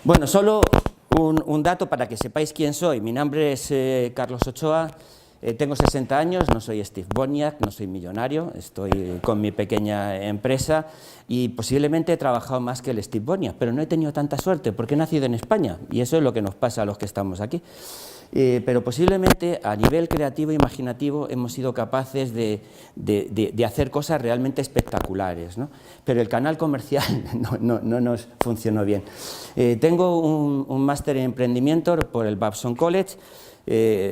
Bueno, solo un dato para que sepáis quién soy. Mi nombre es Carlos Ochoa, tengo 60 años, no soy Steve Wozniak, no soy millonario, estoy con mi pequeña empresa y posiblemente he trabajado más que el Steve Wozniak, pero no he tenido tanta suerte porque he nacido en España y eso es lo que nos pasa a los que estamos aquí. Pero posiblemente a nivel creativo e imaginativo hemos sido capaces de hacer cosas realmente espectaculares, ¿no? Pero el canal comercial no nos funcionó bien. Tengo un máster en emprendimiento por el Babson College.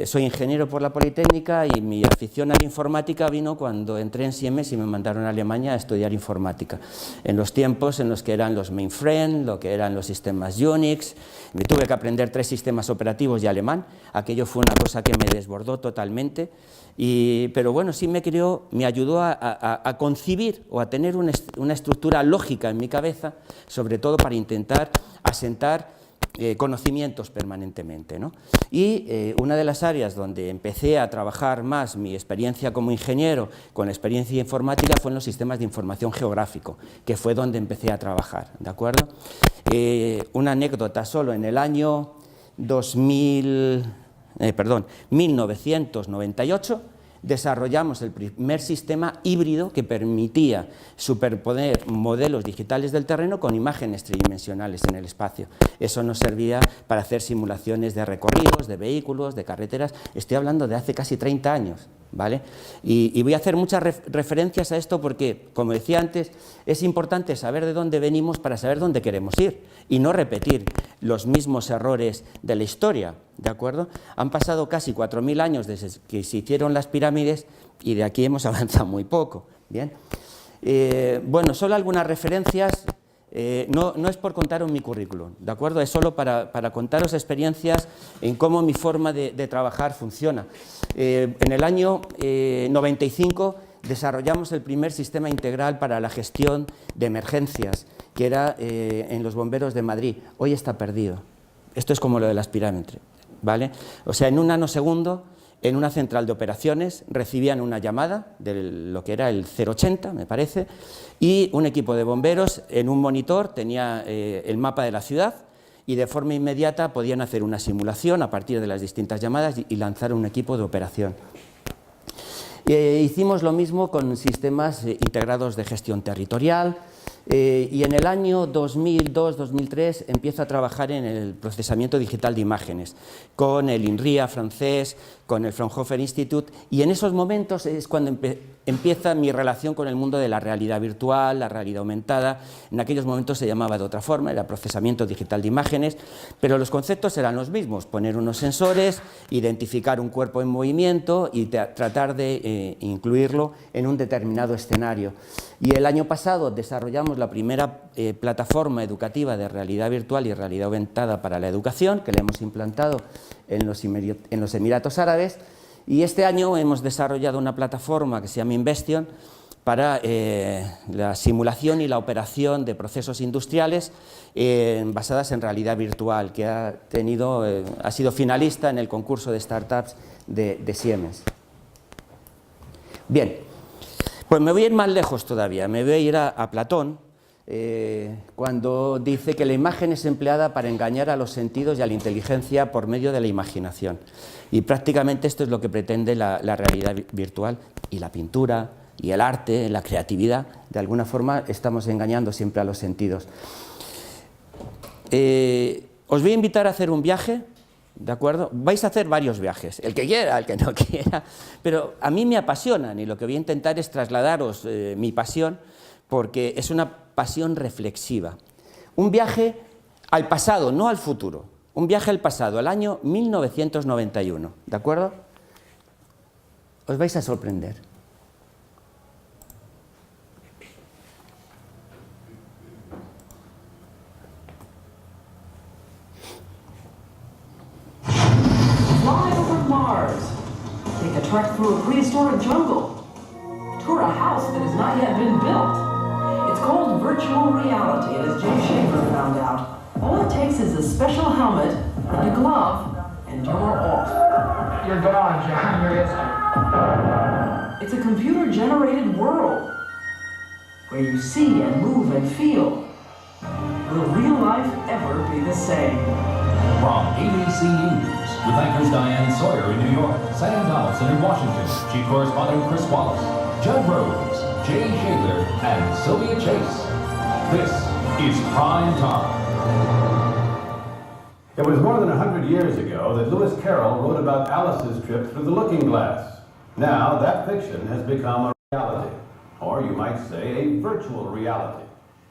Soy ingeniero por la Politécnica y mi afición a la informática vino cuando entré en Siemens y me mandaron a Alemania a estudiar informática. En los tiempos en los que eran los mainframe, lo que eran los sistemas Unix, me tuve que aprender 3 sistemas operativos y alemán. Aquello fue una cosa que me desbordó totalmente, pero bueno, sí me ayudó a concebir o a tener una estructura lógica en mi cabeza, sobre todo para intentar asentar conocimientos permanentemente, ¿no? Y una de las áreas donde empecé a trabajar más mi experiencia como ingeniero con la experiencia informática fue en los sistemas de información geográfico, que fue donde empecé a trabajar, ¿de acuerdo? Una anécdota solo, en el año 1998 desarrollamos el primer sistema híbrido que permitía superponer modelos digitales del terreno con imágenes tridimensionales en el espacio. Eso nos servía para hacer simulaciones de recorridos, de vehículos, de carreteras. Estoy hablando de hace casi 30 años, ¿vale? Y voy a hacer muchas referencias a esto porque, como decía antes, es importante saber de dónde venimos para saber dónde queremos ir y no repetir los mismos errores de la historia, ¿de acuerdo? Han pasado casi 4.000 años desde que se hicieron las pirámides y de aquí hemos avanzado muy poco, ¿bien? Bueno, solo algunas referencias, no es por contaros mi currículum, ¿de acuerdo? Es solo para contaros experiencias en cómo mi forma de trabajar funciona. En el año 95 desarrollamos el primer sistema integral para la gestión de emergencias, que era en los bomberos de Madrid. Hoy está perdido. Esto es como lo de las pirámides, ¿vale? O sea, en un nanosegundo, en una central de operaciones, recibían una llamada de lo que era el 080, me parece, y un equipo de bomberos en un monitor tenía el mapa de la ciudad y de forma inmediata podían hacer una simulación a partir de las distintas llamadas y lanzar un equipo de operación. Hicimos lo mismo con sistemas integrados de gestión territorial y en el año 2002-2003 empiezo a trabajar en el procesamiento digital de imágenes con el INRIA francés, con el Fraunhofer Institute, y en esos momentos es cuando empieza mi relación con el mundo de la realidad virtual, la realidad aumentada. En aquellos momentos se llamaba de otra forma, era procesamiento digital de imágenes, pero los conceptos eran los mismos: poner unos sensores, identificar un cuerpo en movimiento y tratar de incluirlo en un determinado escenario. Y el año pasado desarrollamos la primera plataforma educativa de realidad virtual y realidad aumentada para la educación, que la hemos implantado en los Emiratos Árabes, y este año hemos desarrollado una plataforma que se llama Investion para la simulación y la operación de procesos industriales basadas en realidad virtual, que ha sido finalista en el concurso de startups de Siemens. Bien, pues me voy a ir más lejos todavía, me voy a ir a Platón, cuando dice que la imagen es empleada para engañar a los sentidos y a la inteligencia por medio de la imaginación. Y prácticamente esto es lo que pretende la realidad virtual, y la pintura, y el arte, la creatividad. De alguna forma estamos engañando siempre a los sentidos. Os voy a invitar a hacer un viaje, ¿de acuerdo? Vais a hacer varios viajes, el que quiera, el que no quiera, pero a mí me apasionan y lo que voy a intentar es trasladaros mi pasión, porque es una pasión reflexiva. Un viaje al pasado, no al futuro. Un viaje al pasado, al año 1991, ¿de acuerdo? Os vais a sorprender. Fly over Mars. Take a trek through a prehistoric jungle. Tour a house that has not yet been built. It's called virtual reality, and as Jay Schaefer found out, all it takes is a special helmet and a glove, and you're off. You're gone, John. You're it. It's a computer-generated world where you see and move and feel. Will real life ever be exactly the same. From ABC News, with anchors Diane Sawyer in New York, Sam Donaldson in Washington, Chief Correspondent Chris Wallace, Judd Rose, Jay Shadler, and Sylvia Chase. This is Prime Time. It was more than 100 years ago that Lewis Carroll wrote about Alice's trip through the looking glass. Now that fiction has become a reality, or you might say a virtual reality,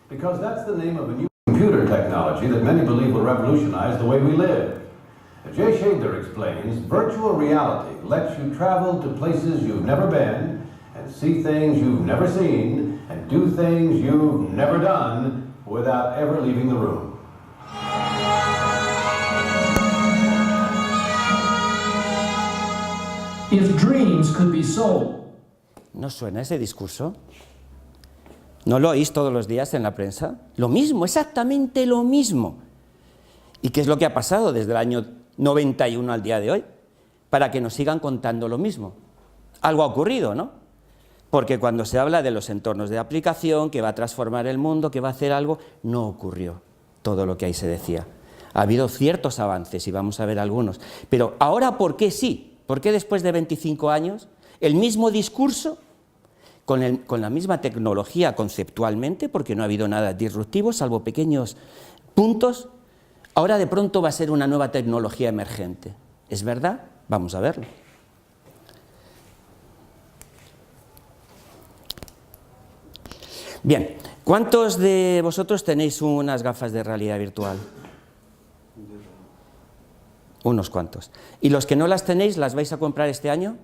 because that's the name of a new computer technology that many believe will revolutionize the way we live. Jay Shadler explains, virtual reality lets you travel to places you've never been, and see things you've never seen, and do things you've never done without ever leaving the room. If dreams could be sold. ¿No suena ese discurso? ¿No lo oís todos los días en la prensa? Lo mismo, exactamente lo mismo. ¿Y qué es lo que ha pasado desde el año 91 al día de hoy? Para que nos sigan contando lo mismo. Algo ha ocurrido, ¿no? Porque cuando se habla de los entornos de aplicación, que va a transformar el mundo, que va a hacer algo, no ocurrió todo lo que ahí se decía. Ha habido ciertos avances y vamos a ver algunos. Pero ahora, ¿por qué sí? ¿Por qué después de 25 años el mismo discurso, con la misma tecnología conceptualmente, porque no ha habido nada disruptivo, salvo pequeños puntos, ahora de pronto va a ser una nueva tecnología emergente? ¿Es verdad? Vamos a verlo. Bien, ¿cuántos de vosotros tenéis unas gafas de realidad virtual? Unos cuantos. ¿Y los que no las tenéis, las vais a comprar este año?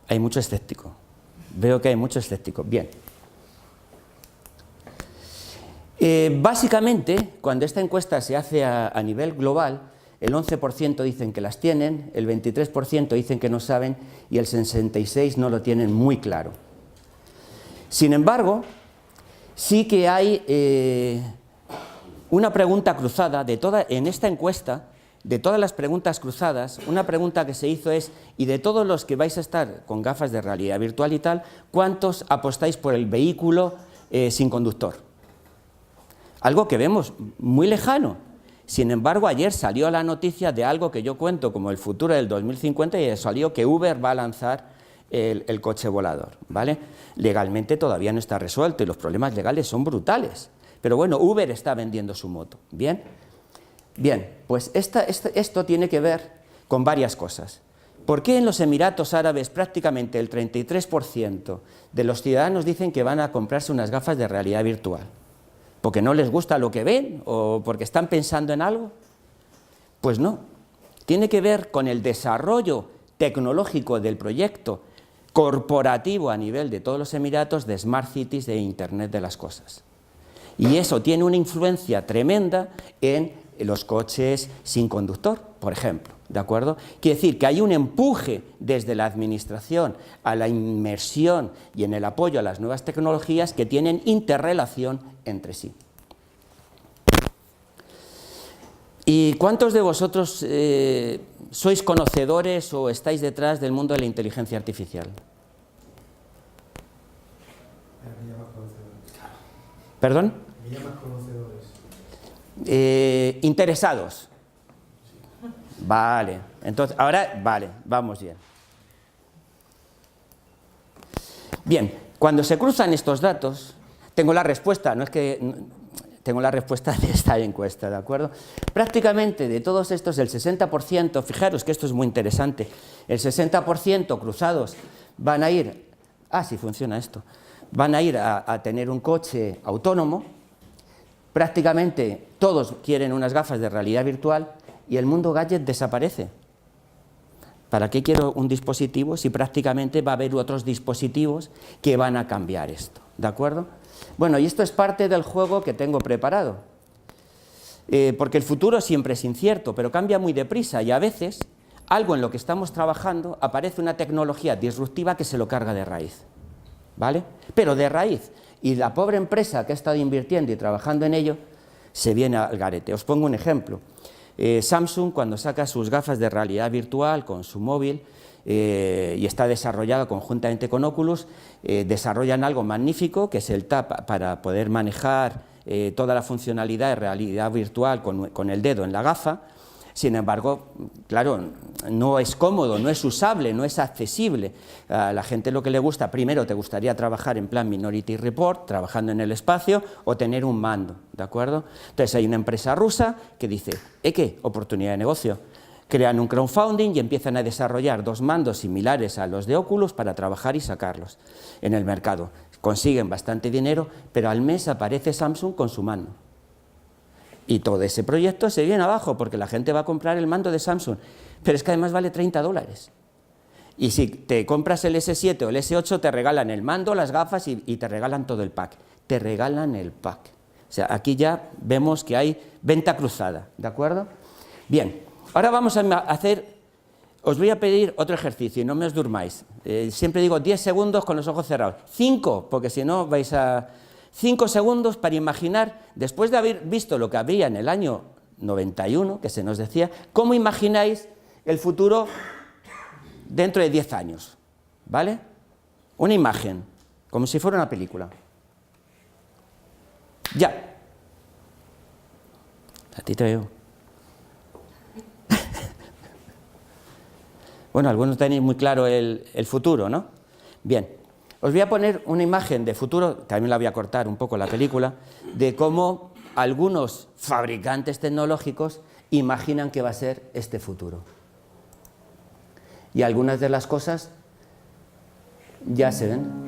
Hay mucho escéptico. Veo que hay mucho escéptico. Bien. Básicamente, cuando esta encuesta se hace a nivel global, el 11% dicen que las tienen, el 23% dicen que no saben y el 66% no lo tienen muy claro. Sin embargo, sí que hay una pregunta cruzada en esta encuesta. De todas las preguntas cruzadas, una pregunta que se hizo es, y de todos los que vais a estar con gafas de realidad virtual y tal, ¿cuántos apostáis por el vehículo sin conductor? Algo que vemos muy lejano. Sin embargo, ayer salió la noticia de algo que yo cuento como el futuro del 2050 y salió que Uber va a lanzar el coche volador, ¿vale? Legalmente todavía no está resuelto y los problemas legales son brutales. Pero bueno, Uber está vendiendo su moto, ¿bien? Bien, pues esto tiene que ver con varias cosas. ¿Por qué en los Emiratos Árabes prácticamente el 33% de los ciudadanos dicen que van a comprarse unas gafas de realidad virtual? ¿Porque no les gusta lo que ven o porque están pensando en algo? Pues no, tiene que ver con el desarrollo tecnológico del proyecto corporativo a nivel de todos los Emiratos de Smart Cities, de Internet de las Cosas. Y eso tiene una influencia tremenda en los coches sin conductor, por ejemplo, ¿de acuerdo? Quiere decir que hay un empuje desde la administración a la inmersión y en el apoyo a las nuevas tecnologías que tienen interrelación entre sí. ¿Y cuántos de vosotros sois conocedores o estáis detrás del mundo de la inteligencia artificial? ¿Perdón? Interesados. Vale, entonces, ahora, vale, vamos bien. Bien, cuando se cruzan estos datos, tengo la respuesta, no es que... Tengo la respuesta de esta encuesta, ¿de acuerdo? Prácticamente de todos estos, el 60%, fijaros que esto es muy interesante, el 60% cruzados van a ir, sí funciona esto, van a ir a tener un coche autónomo, prácticamente todos quieren unas gafas de realidad virtual y el mundo gadget desaparece. ¿Para qué quiero un dispositivo si prácticamente va a haber otros dispositivos que van a cambiar esto? ¿De acuerdo? Bueno, y esto es parte del juego que tengo preparado. Porque el futuro siempre es incierto, pero cambia muy deprisa y a veces algo en lo que estamos trabajando aparece una tecnología disruptiva que se lo carga de raíz. ¿Vale? Pero de raíz. Y la pobre empresa que ha estado invirtiendo y trabajando en ello se viene al garete. Os pongo un ejemplo. Samsung, cuando saca sus gafas de realidad virtual con su móvil y está desarrollado conjuntamente con Oculus, desarrollan algo magnífico que es el Tab para poder manejar toda la funcionalidad de realidad virtual con el dedo en la gafa. Sin embargo, claro, no es cómodo, no es usable, no es accesible. A la gente lo que le gusta, primero te gustaría trabajar en plan Minority Report, trabajando en el espacio, o tener un mando, ¿de acuerdo? Entonces hay una empresa rusa que dice, ¿qué? Oportunidad de negocio. Crean un crowdfunding y empiezan a desarrollar 2 mandos similares a los de Oculus para trabajar y sacarlos en el mercado. Consiguen bastante dinero, pero al mes aparece Samsung con su mando. Y todo ese proyecto se viene abajo porque la gente va a comprar el mando de Samsung, pero es que además vale $30. Y si te compras el S7 o el S8 te regalan el mando, las gafas y te regalan todo el pack. Te regalan el pack. O sea, aquí ya vemos que hay venta cruzada, ¿de acuerdo? Bien, ahora vamos a hacer, os voy a pedir otro ejercicio y no me os durmáis. Siempre digo 10 segundos con los ojos cerrados. 5, porque si no vais a... 5 segundos para imaginar, después de haber visto lo que había en el año 91, que se nos decía, ¿cómo imagináis el futuro dentro de 10 años? ¿Vale? Una imagen, como si fuera una película. Ya. A ti te veo. Bueno, algunos tenéis muy claro el futuro, ¿no? Bien. Os voy a poner una imagen de futuro, también la voy a cortar un poco la película, de cómo algunos fabricantes tecnológicos imaginan que va a ser este futuro. Y algunas de las cosas ya se ven.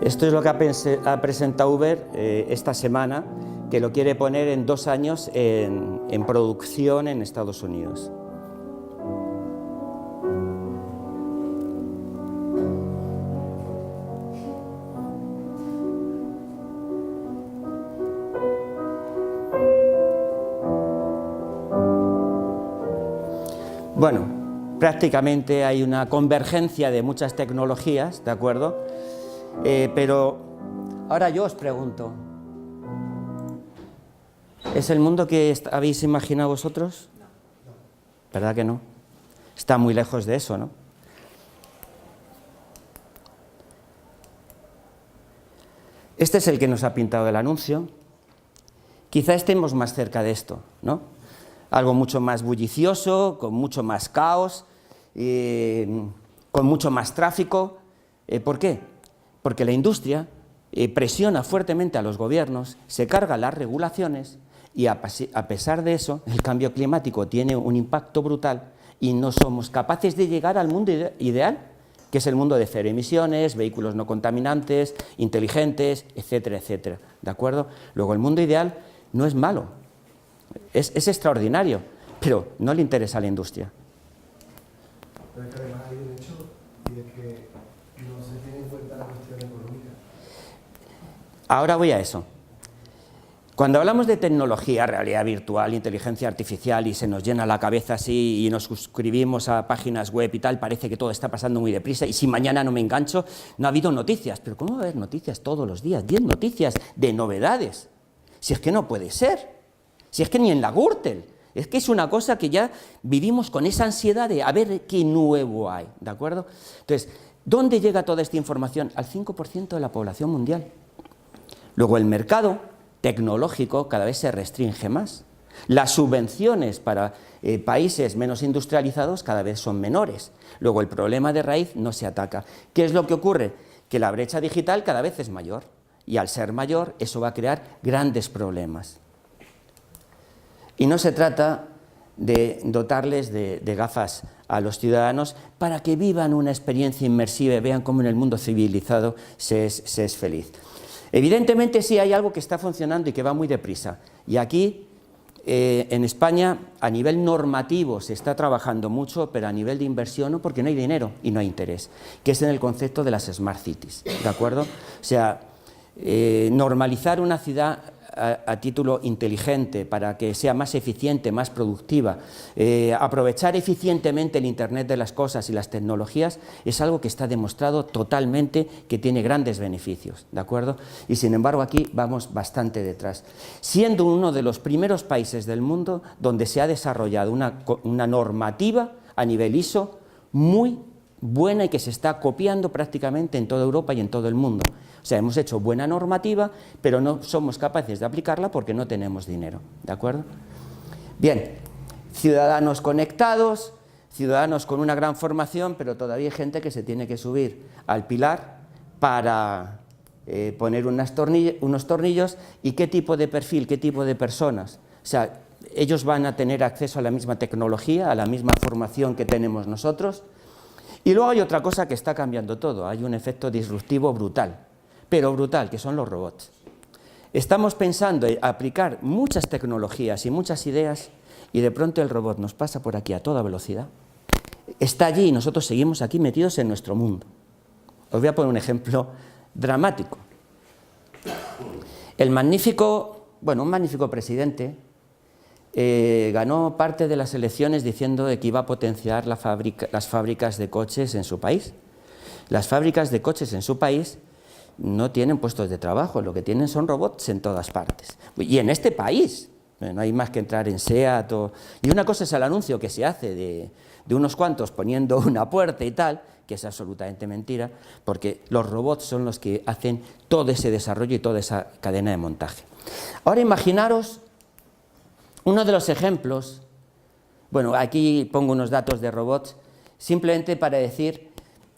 Esto es lo que ha presentado Uber esta semana, que lo quiere poner en 2 años en producción en Estados Unidos. Bueno, prácticamente hay una convergencia de muchas tecnologías, ¿de acuerdo? Pero ahora yo os pregunto, ¿es el mundo que habéis imaginado vosotros? No. ¿Verdad que no? Está muy lejos de eso, ¿no? Este es el que nos ha pintado el anuncio. Quizá estemos más cerca de esto, ¿no? Algo mucho más bullicioso, con mucho más caos, con mucho más tráfico. ¿Por qué? Porque la industria presiona fuertemente a los gobiernos, se carga las regulaciones y a pesar de eso el cambio climático tiene un impacto brutal y no somos capaces de llegar al mundo ideal, que es el mundo de cero emisiones, vehículos no contaminantes, inteligentes, etcétera, etcétera. ¿De acuerdo? Luego el mundo ideal no es malo, es extraordinario, pero no le interesa a la industria. Pero es que además hay un hecho y es que no se tiene en cuenta la cuestión económica. Ahora voy a eso. Cuando hablamos de tecnología, realidad virtual, inteligencia artificial y se nos llena la cabeza así y nos suscribimos a páginas web y tal, parece que todo está pasando muy deprisa y si mañana no me engancho, no ha habido noticias. Pero ¿cómo va a haber noticias todos los días? 10 noticias de novedades. Si es que no puede ser. Si es que ni en la Gürtel. Es que es una cosa que ya vivimos con esa ansiedad de a ver qué nuevo hay, ¿de acuerdo? Entonces, ¿dónde llega toda esta información? Al 5% de la población mundial. Luego el mercado tecnológico cada vez se restringe más. Las subvenciones para países menos industrializados cada vez son menores. Luego el problema de raíz no se ataca. ¿Qué es lo que ocurre? Que la brecha digital cada vez es mayor. Y al ser mayor, eso va a crear grandes problemas. Y no se trata de dotarles de gafas a los ciudadanos para que vivan una experiencia inmersiva y vean cómo en el mundo civilizado se es feliz. Evidentemente sí hay algo que está funcionando y que va muy deprisa. Y aquí, en España, a nivel normativo se está trabajando mucho, pero a nivel de inversión no, porque no hay dinero y no hay interés, que es en el concepto de las Smart Cities, ¿de acuerdo? O sea, normalizar una ciudad a título inteligente para que sea más eficiente, más productiva, aprovechar eficientemente el Internet de las cosas y las tecnologías es algo que está demostrado totalmente que tiene grandes beneficios, ¿de acuerdo? Y sin embargo aquí vamos bastante detrás, siendo uno de los primeros países del mundo donde se ha desarrollado una normativa a nivel ISO muy buena y que se está copiando prácticamente en toda Europa y en todo el mundo. O sea, hemos hecho buena normativa, pero no somos capaces de aplicarla porque no tenemos dinero, ¿de acuerdo? Bien, ciudadanos conectados, ciudadanos con una gran formación, pero todavía hay gente que se tiene que subir al pilar para poner unos tornillos. ¿Y qué tipo de perfil, qué tipo de personas? O sea, ellos van a tener acceso a la misma tecnología, a la misma formación que tenemos nosotros. Y luego hay otra cosa que está cambiando todo, hay un efecto disruptivo brutal, pero brutal, que son los robots. Estamos pensando en aplicar muchas tecnologías y muchas ideas y de pronto el robot nos pasa por aquí a toda velocidad, está allí y nosotros seguimos aquí metidos en nuestro mundo. Os voy a poner un ejemplo dramático. Un magnífico presidente ganó parte de las elecciones diciendo que iba a potenciar las fábricas de coches en su país. Las fábricas de coches en su país no tienen puestos de trabajo, lo que tienen son robots en todas partes. Y en este país, no hay más que entrar en SEAT. Y una cosa es el anuncio que se hace de unos cuantos poniendo una puerta y tal, que es absolutamente mentira, porque los robots son los que hacen todo ese desarrollo y toda esa cadena de montaje. Ahora imaginaros uno de los ejemplos, bueno, aquí pongo unos datos de robots, simplemente para decir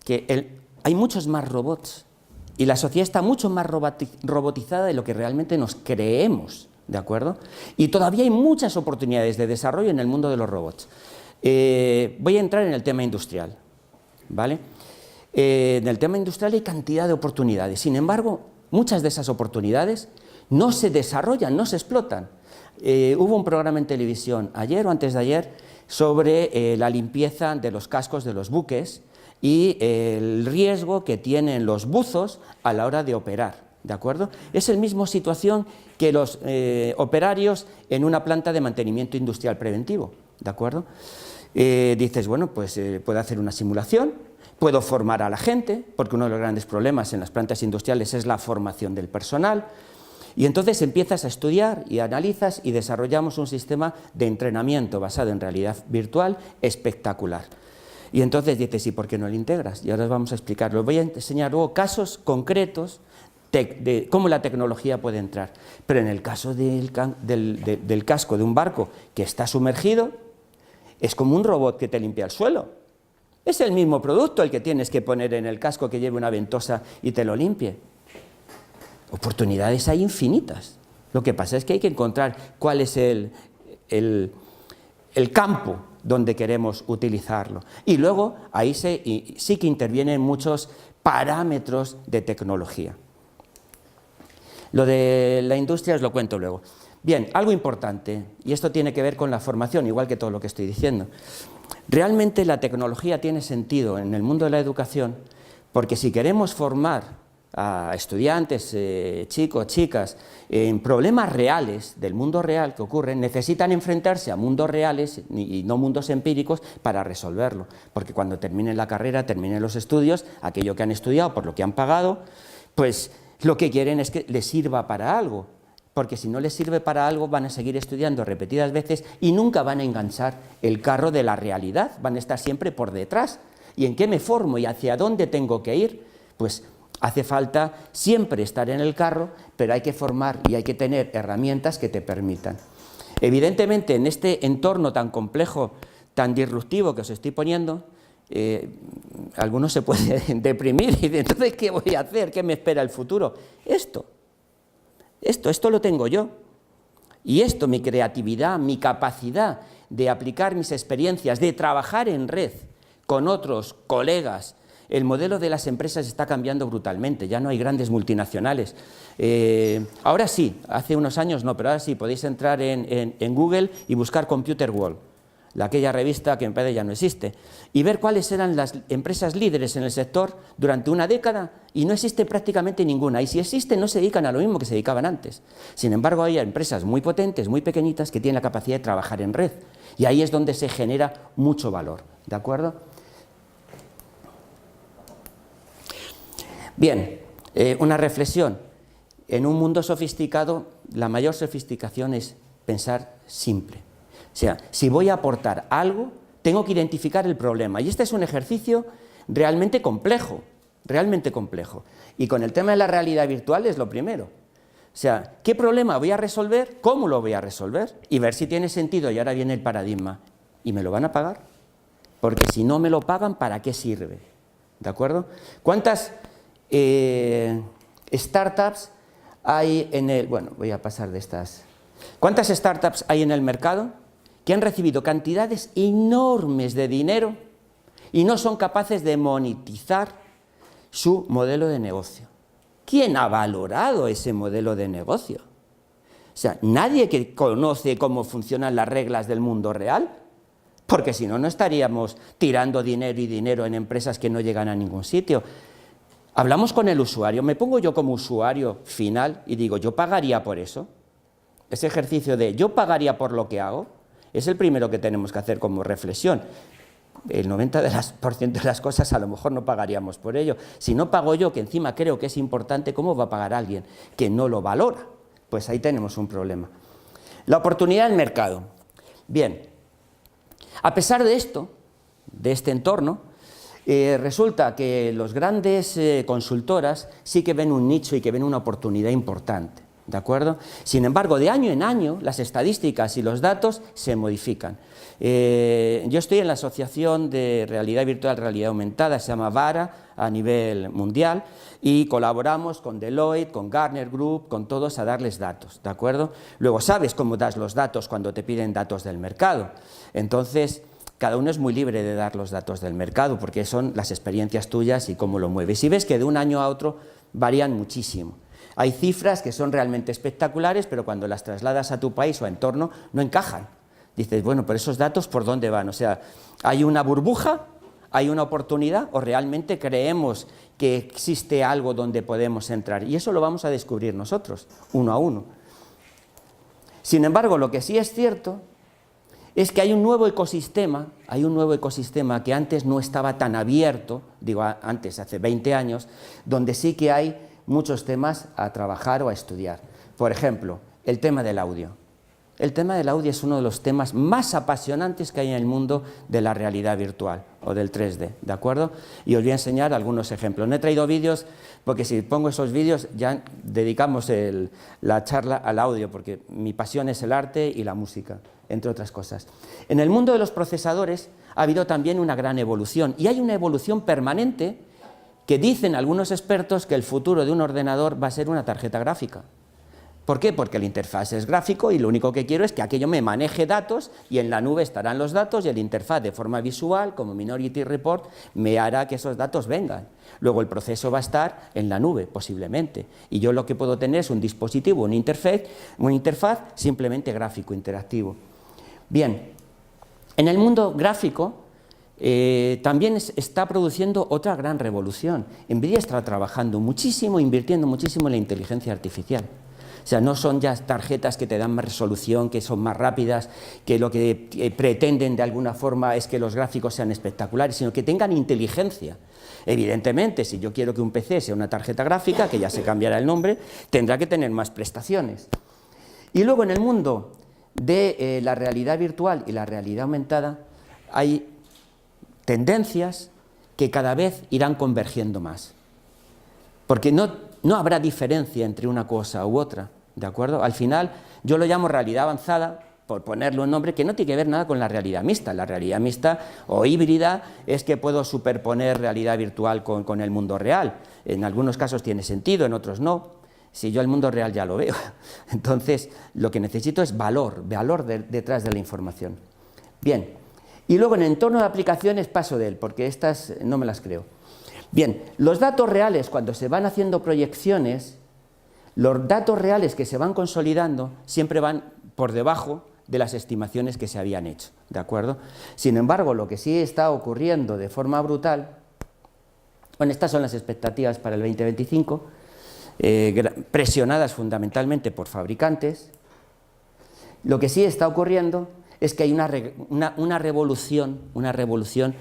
que hay muchos más robots y la sociedad está mucho más robotizada de lo que realmente nos creemos, ¿de acuerdo? Y todavía hay muchas oportunidades de desarrollo en el mundo de los robots. Voy a entrar en el tema industrial, ¿vale? En el tema industrial hay cantidad de oportunidades, sin embargo, muchas de esas oportunidades no se desarrollan, no se explotan. Hubo un programa en televisión ayer o antes de ayer sobre la limpieza de los cascos de los buques y el riesgo que tienen los buzos a la hora de operar, ¿de acuerdo? Es la misma situación que los operarios en una planta de mantenimiento industrial preventivo, ¿de acuerdo? Dices, bueno, pues puedo hacer una simulación, puedo formar a la gente, porque uno de los grandes problemas en las plantas industriales es la formación del personal. Y entonces empiezas a estudiar y analizas y desarrollamos un sistema de entrenamiento basado en realidad virtual espectacular. Y entonces dices, ¿y por qué no lo integras? Y ahora os vamos a explicarlo. Os voy a enseñar luego casos concretos de cómo la tecnología puede entrar. Pero en el caso del casco de un barco que está sumergido, es como un robot que te limpia el suelo. Es el mismo producto el que tienes que poner en el casco que lleve una ventosa y te lo limpie. Oportunidades hay infinitas. Lo que pasa es que hay que encontrar cuál es el campo donde queremos utilizarlo. Y luego ahí sí que intervienen muchos parámetros de tecnología. Lo de la industria os lo cuento luego. Bien, algo importante, y esto tiene que ver con la formación, igual que todo lo que estoy diciendo. Realmente la tecnología tiene sentido en el mundo de la educación, porque si queremos formar a estudiantes, chicos, chicas, en problemas reales del mundo real que ocurren, necesitan enfrentarse a mundos reales y no mundos empíricos para resolverlo, porque cuando terminen la carrera, terminen los estudios, aquello que han estudiado, por lo que han pagado, pues lo que quieren es que les sirva para algo, porque si no les sirve para algo van a seguir estudiando repetidas veces y nunca van a enganchar el carro de la realidad, van a estar siempre por detrás. ¿Y en qué me formo y hacia dónde tengo que ir? Pues hace falta siempre estar en el carro, pero hay que formar y hay que tener herramientas que te permitan. Evidentemente, en este entorno tan complejo, tan disruptivo que os estoy poniendo, algunos se pueden deprimir y dicen, entonces, ¿qué voy a hacer? ¿Qué me espera el futuro? Esto lo tengo yo. Y esto, mi creatividad, mi capacidad de aplicar mis experiencias, de trabajar en red con otros colegas el modelo de las empresas está cambiando brutalmente, ya no hay grandes multinacionales. Ahora sí, hace unos años no, pero ahora sí, podéis entrar en Google y buscar Computer World, aquella revista que me parece ya no existe, y ver cuáles eran las empresas líderes en el sector durante una década, y no existe prácticamente ninguna, y si existen no se dedican a lo mismo que se dedicaban antes. Sin embargo, hay empresas muy potentes, muy pequeñitas, que tienen la capacidad de trabajar en red, y ahí es donde se genera mucho valor, ¿de acuerdo? Bien, una reflexión. En un mundo sofisticado, la mayor sofisticación es pensar simple. O sea, si voy a aportar algo, tengo que identificar el problema. Y este es un ejercicio realmente complejo, realmente complejo. Y con el tema de la realidad virtual es lo primero. O sea, ¿qué problema voy a resolver? ¿Cómo lo voy a resolver? Y ver si tiene sentido. Y ahora viene el paradigma. ¿Y me lo van a pagar? Porque si no me lo pagan, ¿para qué sirve? ¿De acuerdo? ¿Cuántas startups hay en el... Bueno, voy a pasar de estas... ¿Cuántas startups hay en el mercado que han recibido cantidades enormes de dinero y no son capaces de monetizar su modelo de negocio? ¿Quién ha valorado ese modelo de negocio? O sea, nadie que conoce cómo funcionan las reglas del mundo real, porque si no, no estaríamos tirando dinero y dinero en empresas que no llegan a ningún sitio. Hablamos con el usuario, me pongo yo como usuario final y digo, ¿yo pagaría por eso? Ese ejercicio de yo pagaría por lo que hago es el primero que tenemos que hacer como reflexión. El 90% de las cosas a lo mejor no pagaríamos por ello. Si no pago yo, que encima creo que es importante, ¿cómo va a pagar alguien que no lo valora? Pues ahí tenemos un problema. La oportunidad del mercado. Bien, a pesar de esto, de este entorno, resulta que los grandes consultoras sí que ven un nicho y que ven una oportunidad importante, ¿de acuerdo? Sin embargo, de año en año, las estadísticas y los datos se modifican. Yo estoy en la Asociación de Realidad Virtual, Realidad Aumentada, se llama VARA, a nivel mundial, y colaboramos con Deloitte, con Gartner Group, con todos a darles datos, ¿de acuerdo? Luego sabes cómo das los datos cuando te piden datos del mercado. Entonces, cada uno es muy libre de dar los datos del mercado, porque son las experiencias tuyas y cómo lo mueves. Y ves que de un año a otro varían muchísimo. Hay cifras que son realmente espectaculares, pero cuando las trasladas a tu país o a entorno no encajan. Dices, bueno, pero esos datos, ¿por dónde van? O sea, ¿hay una burbuja? ¿Hay una oportunidad? ¿O realmente creemos que existe algo donde podemos entrar? Y eso lo vamos a descubrir nosotros, uno a uno. Sin embargo, lo que sí es cierto es que hay un nuevo ecosistema que antes no estaba tan abierto, digo antes, hace 20 años, donde sí que hay muchos temas a trabajar o a estudiar. Por ejemplo, el tema del audio. El tema del audio es uno de los temas más apasionantes que hay en el mundo de la realidad virtual o del 3D, ¿de acuerdo? Y os voy a enseñar algunos ejemplos. No he traído vídeos porque si pongo esos vídeos ya dedicamos la charla al audio, porque mi pasión es el arte y la música, entre otras cosas. En el mundo de los procesadores ha habido también una gran evolución, y hay una evolución permanente que dicen algunos expertos que el futuro de un ordenador va a ser una tarjeta gráfica. ¿Por qué? Porque el interfaz es gráfico y lo único que quiero es que aquello me maneje datos y en la nube estarán los datos y el interfaz de forma visual, como Minority Report, me hará que esos datos vengan. Luego el proceso va a estar en la nube, posiblemente, y yo lo que puedo tener es un dispositivo, una interfaz simplemente gráfico, interactivo. Bien, en el mundo gráfico también está produciendo otra gran revolución. NVIDIA está trabajando muchísimo, invirtiendo muchísimo en la inteligencia artificial. O sea, no son ya tarjetas que te dan más resolución, que son más rápidas, que lo que pretenden de alguna forma es que los gráficos sean espectaculares, sino que tengan inteligencia. Evidentemente, si yo quiero que un PC sea una tarjeta gráfica, que ya se cambiará el nombre, tendrá que tener más prestaciones. Y luego en el mundo de la realidad virtual y la realidad aumentada hay tendencias que cada vez irán convergiendo más. Porque no habrá diferencia entre una cosa u otra, ¿de acuerdo? Al final, yo lo llamo realidad avanzada, por ponerle un nombre que no tiene que ver nada con la realidad mixta. La realidad mixta o híbrida es que puedo superponer realidad virtual con el mundo real. En algunos casos tiene sentido, en otros no. Si yo el mundo real ya lo veo. Entonces, lo que necesito es valor detrás de la información. Bien, y luego en el entorno de aplicaciones paso de él, porque estas no me las creo. Bien, los datos reales, cuando se van haciendo proyecciones, los datos reales que se van consolidando siempre van por debajo de las estimaciones que se habían hecho, ¿de acuerdo? Sin embargo, lo que sí está ocurriendo de forma brutal, bueno, estas son las expectativas para el 2025, presionadas fundamentalmente por fabricantes. Lo que sí está ocurriendo es que hay una revolución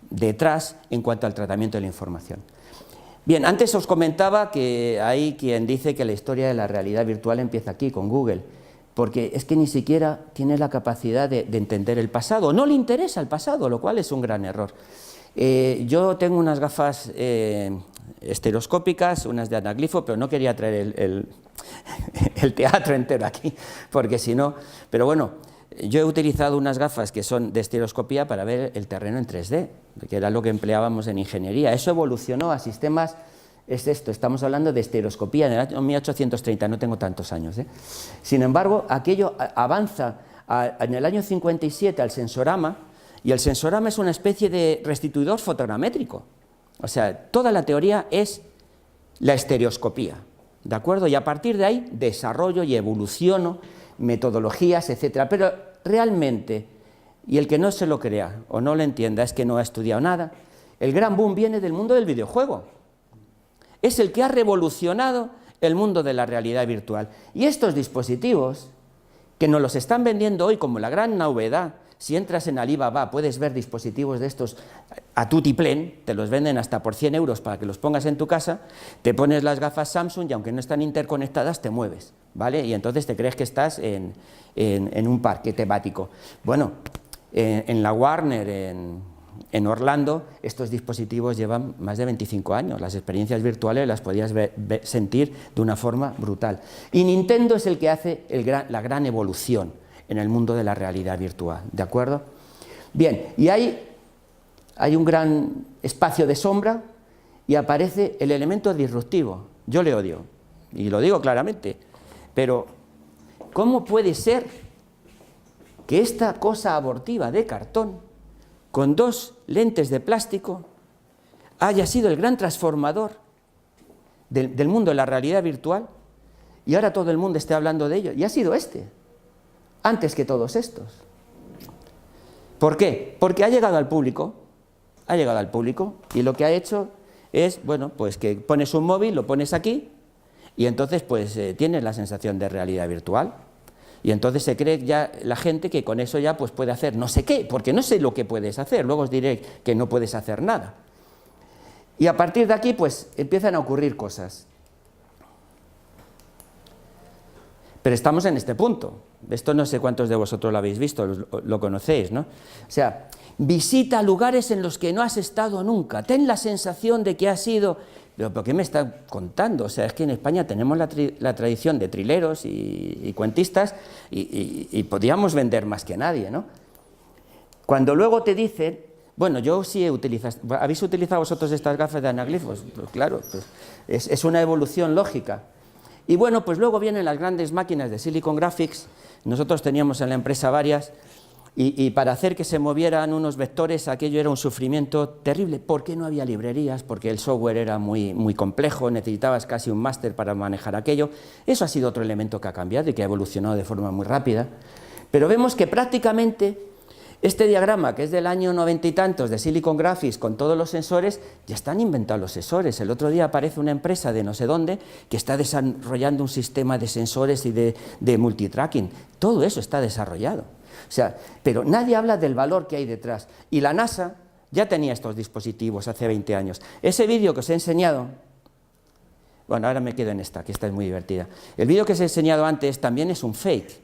detrás en cuanto al tratamiento de la información. Bien, antes os comentaba que hay quien dice que la historia de la realidad virtual empieza aquí, con Google, porque es que ni siquiera tiene la capacidad de entender el pasado, no le interesa el pasado, lo cual es un gran error. Yo tengo unas gafas estereoscópicas, unas de anaglifo, pero no quería traer el teatro entero aquí, porque si no... Pero bueno, yo he utilizado unas gafas que son de estereoscopía para ver el terreno en 3D, que era lo que empleábamos en ingeniería. Eso evolucionó a sistemas... Es esto, estamos hablando de estereoscopía en el año 1830, no tengo tantos años. Sin embargo, aquello avanza en el año 57 al sensorama, y el sensorama es una especie de restituidor fotogramétrico. O sea, toda la teoría es la estereoscopía, ¿de acuerdo? Y a partir de ahí desarrollo y evoluciono metodologías, etcétera. Pero realmente, y el que no se lo crea o no lo entienda es que no ha estudiado nada, el gran boom viene del mundo del videojuego. Es el que ha revolucionado el mundo de la realidad virtual. Y estos dispositivos, que nos los están vendiendo hoy como la gran novedad, si entras en Alibaba puedes ver dispositivos de estos a tutiplén, te los venden hasta por 100 euros para que los pongas en tu casa, te pones las gafas Samsung y aunque no están interconectadas te mueves, ¿vale? Y entonces te crees que estás en un parque temático. Bueno, en la Warner, en Orlando, estos dispositivos llevan más de 25 años. Las experiencias virtuales las podías sentir de una forma brutal. Y Nintendo es el que hace la gran evolución en el mundo de la realidad virtual, ¿de acuerdo? Bien, y hay un gran espacio de sombra y aparece el elemento disruptivo. Yo le odio, y lo digo claramente, pero ¿cómo puede ser que esta cosa abortiva de cartón con dos lentes de plástico haya sido el gran transformador del mundo de la realidad virtual y ahora todo el mundo esté hablando de ello? Y ha sido antes que todos estos. ¿Por qué? Porque ha llegado al público y lo que ha hecho es, bueno, pues que pones un móvil, lo pones aquí y entonces pues tienes la sensación de realidad virtual. Y entonces se cree ya la gente que con eso ya pues puede hacer no sé qué, porque no sé lo que puedes hacer, luego os diré que no puedes hacer nada. Y a partir de aquí pues empiezan a ocurrir cosas. Pero estamos en este punto. Esto no sé cuántos de vosotros lo habéis visto, lo conocéis, ¿no? O sea, visita lugares en los que no has estado nunca, ten la sensación de que has ido... Pero ¿por qué me está contando? O sea, es que en España tenemos la tradición de trileros y cuentistas y podríamos vender más que nadie, ¿no? Cuando luego te dicen, bueno, yo sí he utilizado, ¿habéis utilizado vosotros estas gafas de anaglifos? Pues claro, pues es una evolución lógica. Y bueno, pues luego vienen las grandes máquinas de Silicon Graphics, nosotros teníamos en la empresa varias, y para hacer que se movieran unos vectores, aquello era un sufrimiento terrible. ¿Por qué no había librerías? Porque el software era muy complejo, necesitabas casi un máster para manejar aquello. Eso ha sido otro elemento que ha cambiado y que ha evolucionado de forma muy rápida. Pero vemos que prácticamente este diagrama, que es del año 90 y tantos de Silicon Graphics con todos los sensores, ya están inventados los sensores. El otro día aparece una empresa de no sé dónde que está desarrollando un sistema de sensores y de multitracking. Todo eso está desarrollado. O sea, pero nadie habla del valor que hay detrás. Y la NASA ya tenía estos dispositivos hace 20 años. Ese vídeo que os he enseñado, bueno, ahora me quedo en esta, que esta es muy divertida. El vídeo que os he enseñado antes también es un fake,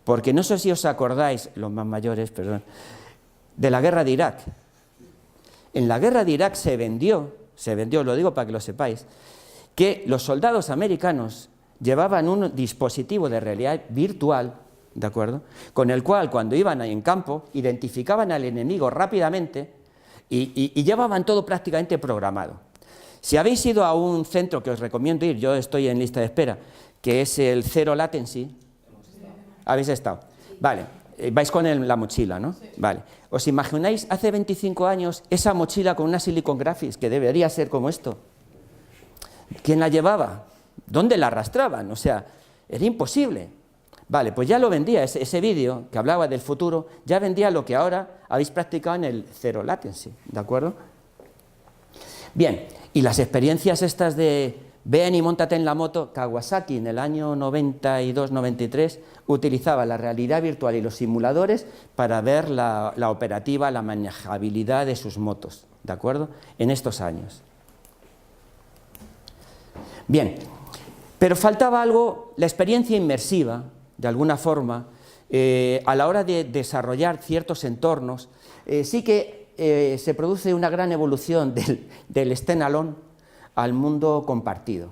porque no sé si os acordáis, los más mayores, perdón, de la guerra de Irak. En la guerra de Irak se vendió, lo digo para que lo sepáis, que los soldados americanos llevaban un dispositivo de realidad virtual, ¿de acuerdo?, con el cual cuando iban en campo identificaban al enemigo rápidamente y llevaban todo prácticamente programado. Si habéis ido a un centro que os recomiendo ir, yo estoy en lista de espera, que es el Zero Latency, ¿habéis estado? Vale, vais con la mochila, ¿no? Sí. Vale. ¿Os imagináis hace 25 años esa mochila con una Silicon Graphics que debería ser como esto? ¿Quién la llevaba? ¿Dónde la arrastraban? O sea, era imposible. Vale, pues ya lo vendía, ese vídeo que hablaba del futuro, ya vendía lo que ahora habéis practicado en el Zero Latency, ¿de acuerdo? Bien, y las experiencias estas de ven y móntate en la moto, Kawasaki en el año 92-93 utilizaba la realidad virtual y los simuladores para ver la operativa, la manejabilidad de sus motos, ¿de acuerdo? En estos años. Bien, pero faltaba algo, la experiencia inmersiva, de alguna forma, a la hora de desarrollar ciertos entornos, sí que se produce una gran evolución del standalone al mundo compartido.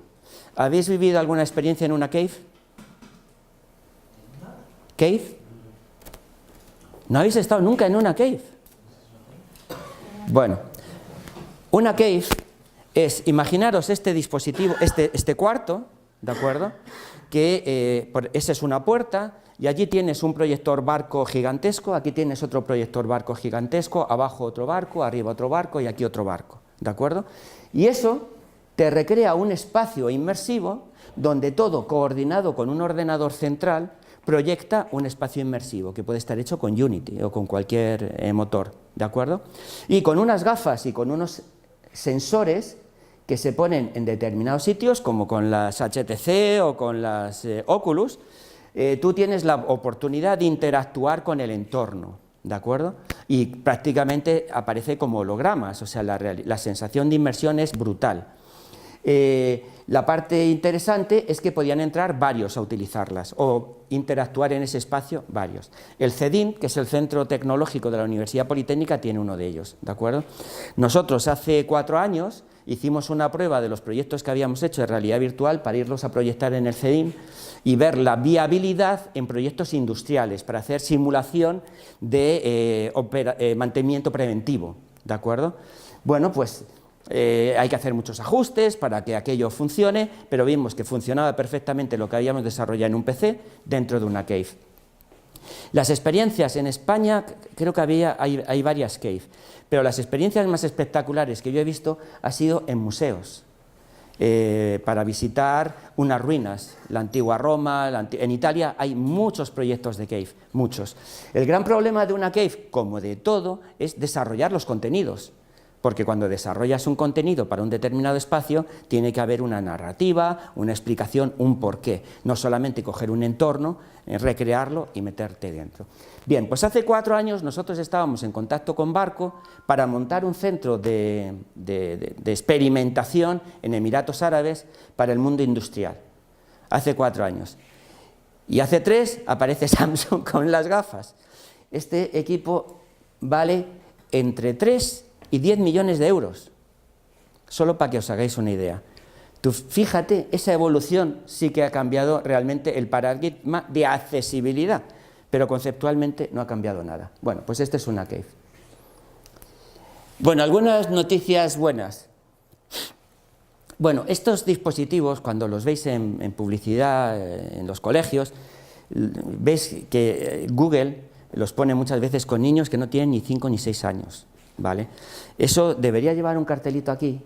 ¿Habéis vivido alguna experiencia en una cave? ¿Cave? ¿No habéis estado nunca en una cave? Bueno, una cave es, imaginaros este dispositivo, este cuarto, ¿de acuerdo? Que esa es una puerta y allí tienes un proyector barco gigantesco, aquí tienes otro proyector barco gigantesco, abajo otro barco, arriba otro barco y aquí otro barco, ¿de acuerdo? Y eso te recrea un espacio inmersivo donde todo, coordinado con un ordenador central, proyecta un espacio inmersivo que puede estar hecho con Unity o con cualquier motor, ¿de acuerdo? Y con unas gafas y con unos sensores que se ponen en determinados sitios, como con las HTC o con las Oculus, tú tienes la oportunidad de interactuar con el entorno, ¿de acuerdo? Y prácticamente aparece como hologramas, o sea, la sensación de inmersión es brutal. La parte interesante es que podían entrar varios a utilizarlas o interactuar en ese espacio varios. El CEDIM, que es el Centro Tecnológico de la Universidad Politécnica, tiene uno de ellos, ¿de acuerdo? Nosotros hace 4 años hicimos una prueba de los proyectos que habíamos hecho de realidad virtual para irlos a proyectar en el CEDIM y ver la viabilidad en proyectos industriales para hacer simulación de mantenimiento preventivo, ¿de acuerdo? Bueno, pues hay que hacer muchos ajustes para que aquello funcione, pero vimos que funcionaba perfectamente lo que habíamos desarrollado en un PC dentro de una cave. Las experiencias en España, creo que hay varias cave, pero las experiencias más espectaculares que yo he visto han sido en museos, para visitar unas ruinas, la antigua Roma, en Italia hay muchos proyectos de cave, muchos. El gran problema de una cave, como de todo, es desarrollar los contenidos. Porque cuando desarrollas un contenido para un determinado espacio, tiene que haber una narrativa, una explicación, un porqué. No solamente coger un entorno, recrearlo y meterte dentro. Bien, pues hace 4 años nosotros estábamos en contacto con Barco para montar un centro de experimentación en Emiratos Árabes para el mundo industrial. Hace 4 años. Y hace 3 aparece Samsung con las gafas. Este equipo vale entre 3 y 10 millones de euros, solo para que os hagáis una idea. Tú fíjate, esa evolución sí que ha cambiado realmente el paradigma de accesibilidad, pero conceptualmente no ha cambiado nada. Bueno, pues esta es una cave. Bueno, algunas noticias buenas. Bueno, estos dispositivos, cuando los veis en publicidad, en los colegios, veis que Google los pone muchas veces con niños que no tienen ni 5 ni 6 años. ¿Vale? Eso debería llevar un cartelito aquí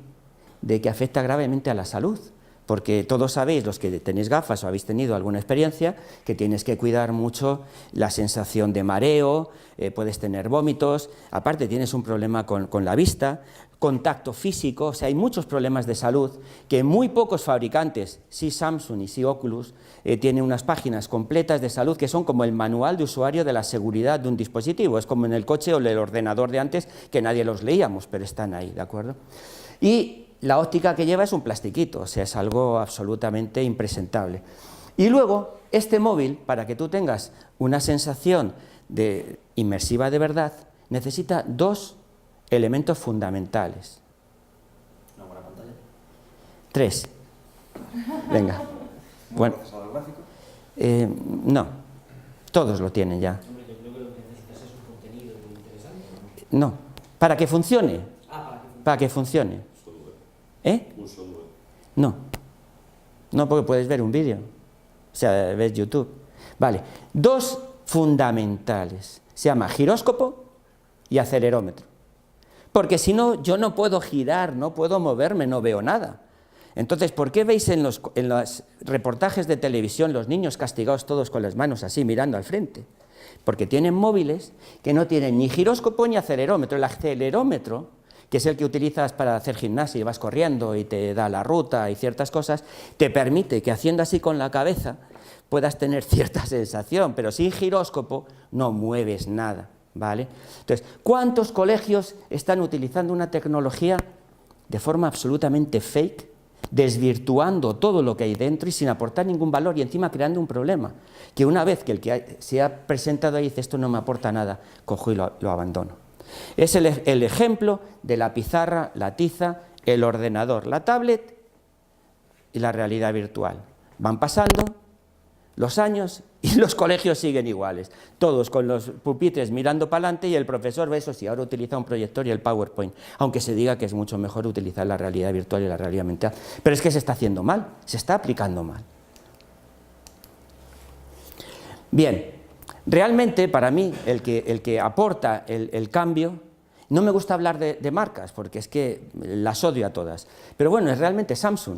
de que afecta gravemente a la salud, porque todos sabéis, los que tenéis gafas o habéis tenido alguna experiencia, que tienes que cuidar mucho la sensación de mareo, puedes tener vómitos, aparte tienes un problema con la vista, contacto físico, o sea, hay muchos problemas de salud que muy pocos fabricantes, sí Samsung y sí Oculus, tienen unas páginas completas de salud que son como el manual de usuario de la seguridad de un dispositivo, es como en el coche o el ordenador de antes que nadie los leíamos, pero están ahí, ¿de acuerdo? Y la óptica que lleva es un plastiquito, o sea, es algo absolutamente impresentable. Y luego, este móvil, para que tú tengas una sensación inmersiva de verdad, necesita 2 elementos fundamentales. ¿Una buena pantalla? 3. Venga. Bueno. No, todos lo tienen ya. Hombre, yo creo que lo que necesitas es un contenido interesante. No, para que funcione. Para que funcione. Para que funcione. Un software. No, porque puedes ver un vídeo. O sea, ves YouTube. Vale, 2 fundamentales. Se llama giróscopo y acelerómetro. Porque si no, yo no puedo girar, no puedo moverme, no veo nada. Entonces, ¿por qué veis en los reportajes de televisión los niños castigados todos con las manos así, mirando al frente? Porque tienen móviles que no tienen ni giróscopo ni acelerómetro. El acelerómetro, que es el que utilizas para hacer gimnasia y vas corriendo y te da la ruta y ciertas cosas, te permite que haciendo así con la cabeza puedas tener cierta sensación, pero sin giróscopo no mueves nada, ¿vale? Entonces, ¿cuántos colegios están utilizando una tecnología de forma absolutamente fake, desvirtuando todo lo que hay dentro y sin aportar ningún valor y encima creando un problema? Que una vez que el que se ha presentado ahí dice esto no me aporta nada, cojo y lo abandono. Es el ejemplo de la pizarra, la tiza, el ordenador, la tablet y la realidad virtual. Van pasando los años y los colegios siguen iguales, todos con los pupitres mirando para adelante y el profesor, eso sí, ahora utiliza un proyector y el PowerPoint, aunque se diga que es mucho mejor utilizar la realidad virtual y la realidad aumentada. Pero es que se está haciendo mal, se está aplicando mal. Bien, realmente para mí el que aporta el cambio, no me gusta hablar de marcas porque es que las odio a todas, pero bueno, es realmente Samsung,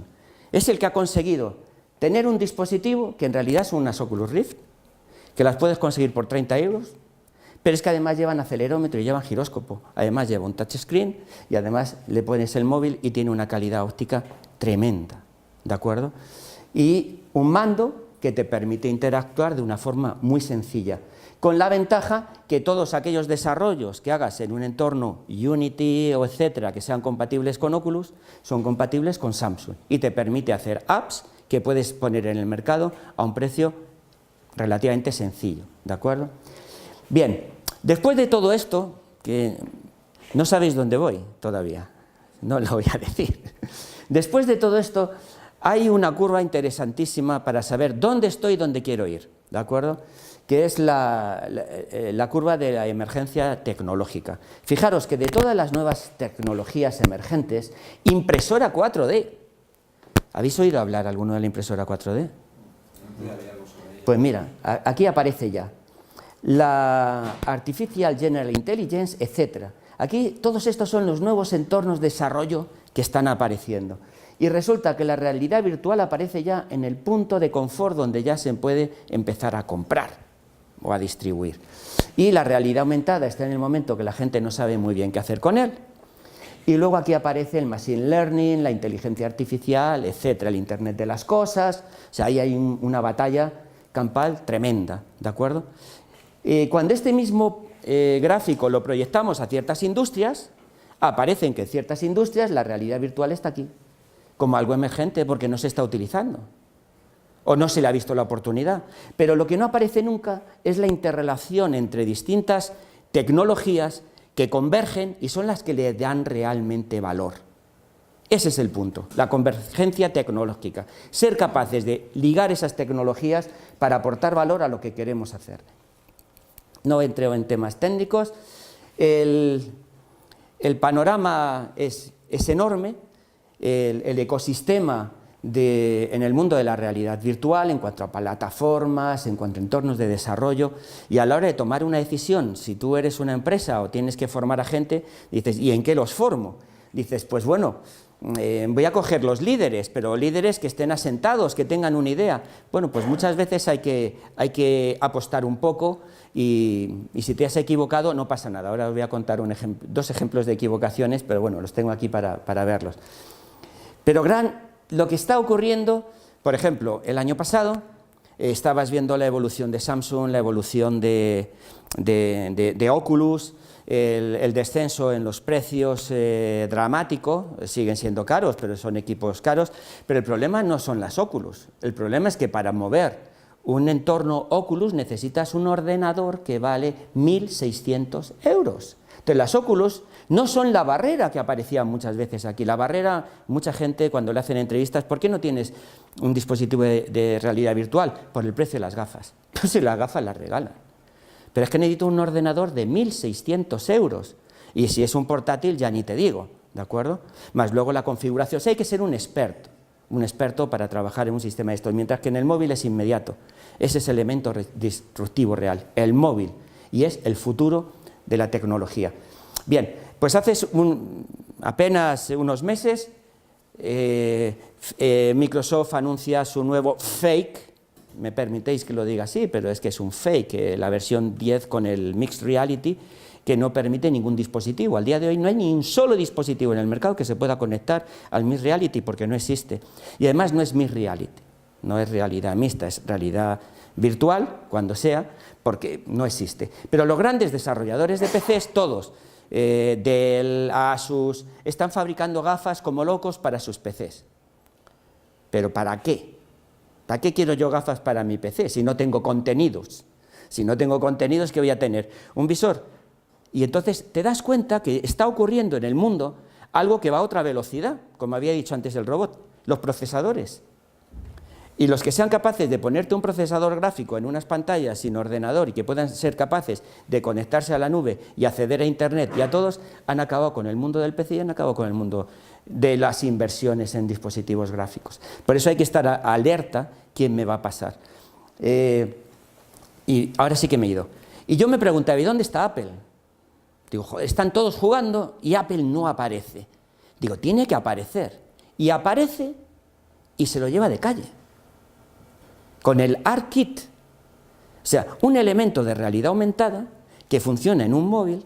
es el que ha conseguido tener un dispositivo que en realidad son unas Oculus Rift, que las puedes conseguir por 30 euros, pero es que además llevan acelerómetro y llevan giróscopo, además lleva un touchscreen y además le pones el móvil y tiene una calidad óptica tremenda, ¿de acuerdo? Y un mando que te permite interactuar de una forma muy sencilla, con la ventaja que todos aquellos desarrollos que hagas en un entorno Unity o etcétera, que sean compatibles con Oculus, son compatibles con Samsung y te permite hacer apps que puedes poner en el mercado a un precio relativamente sencillo, ¿de acuerdo? Bien, después de todo esto, que no sabéis dónde voy todavía, no lo voy a decir. Después de todo esto, hay una curva interesantísima para saber dónde estoy y dónde quiero ir, ¿de acuerdo? Que es la curva de la emergencia tecnológica. Fijaros que de todas las nuevas tecnologías emergentes, impresora 4D, ¿habéis oído hablar alguno de la impresora 4D? Pues mira, aquí aparece ya la Artificial General Intelligence, etc. Aquí todos estos son los nuevos entornos de desarrollo que están apareciendo. Y resulta que la realidad virtual aparece ya en el punto de confort donde ya se puede empezar a comprar o a distribuir. Y la realidad aumentada está en el momento que la gente no sabe muy bien qué hacer con él. Y luego aquí aparece el Machine Learning, la inteligencia artificial, etcétera, el Internet de las cosas. O sea, ahí hay una batalla campal tremenda, ¿de acuerdo? Cuando este mismo gráfico lo proyectamos a ciertas industrias, aparecen que en ciertas industrias la realidad virtual está aquí, como algo emergente porque no se está utilizando o no se le ha visto la oportunidad. Pero lo que no aparece nunca es la interrelación entre distintas tecnologías que convergen y son las que le dan realmente valor. Ese es el punto, la convergencia tecnológica. Ser capaces de ligar esas tecnologías para aportar valor a lo que queremos hacer. No entro en temas técnicos. El panorama es enorme. El ecosistema en el mundo de la realidad virtual, en cuanto a plataformas, en cuanto a entornos de desarrollo, y a la hora de tomar una decisión, si tú eres una empresa o tienes que formar a gente, dices, ¿y en qué los formo? Dices, pues bueno, voy a coger los líderes, pero líderes que estén asentados, que tengan una idea. Bueno, pues muchas veces hay que apostar un poco y si te has equivocado no pasa nada. Ahora os voy a contar dos ejemplos de equivocaciones, pero bueno, los tengo aquí para verlos. Pero lo que está ocurriendo, por ejemplo, el año pasado estabas viendo la evolución de Samsung, la evolución de Oculus, el descenso en los precios dramático, siguen siendo caros, pero son equipos caros, pero el problema no son las Oculus, el problema es que para mover un entorno Oculus necesitas un ordenador que vale 1.600 euros. Entonces las Oculus no son la barrera que aparecía muchas veces aquí. La barrera, mucha gente cuando le hacen entrevistas, ¿por qué no tienes un dispositivo de realidad virtual? Por el precio de las gafas. Pues si las gafas las regalan. Pero es que necesito un ordenador de 1.600 euros. Y si es un portátil ya ni te digo, ¿de acuerdo? Más luego la configuración. O sea, hay que ser un experto un experto para trabajar en un sistema de estos, mientras que en el móvil es inmediato. Ese es el elemento disruptivo real, el móvil, y es el futuro de la tecnología. Bien, pues hace apenas unos meses Microsoft anuncia su nuevo fake, me permitéis que lo diga así, pero es que es un fake, la versión 10 con el Mixed Reality, que no permite ningún dispositivo. Al día de hoy no hay ni un solo dispositivo en el mercado que se pueda conectar al Mixed Reality, porque no existe. Y además no es Mixed Reality, no es realidad mixta, es realidad virtual, cuando sea, porque no existe. Pero los grandes desarrolladores de PCs, todos, Dell, Asus, están fabricando gafas como locos para sus PCs. ¿Pero para qué? ¿Para qué quiero yo gafas para mi PC si no tengo contenidos? Si no tengo contenidos, ¿qué voy a tener? Un visor. Y entonces te das cuenta que está ocurriendo en el mundo algo que va a otra velocidad, como había dicho antes el robot, los procesadores. Y los que sean capaces de ponerte un procesador gráfico en unas pantallas sin ordenador y que puedan ser capaces de conectarse a la nube y acceder a Internet y a todos, han acabado con el mundo del PC y han acabado con el mundo de las inversiones en dispositivos gráficos. Por eso hay que estar alerta quién me va a pasar. Y ahora sí que me he ido. Y yo me preguntaba, ¿y dónde está Apple? Digo, joder, están todos jugando y Apple no aparece. Digo, tiene que aparecer. Y aparece y se lo lleva de calle. Con el ARKit, o sea, un elemento de realidad aumentada que funciona en un móvil,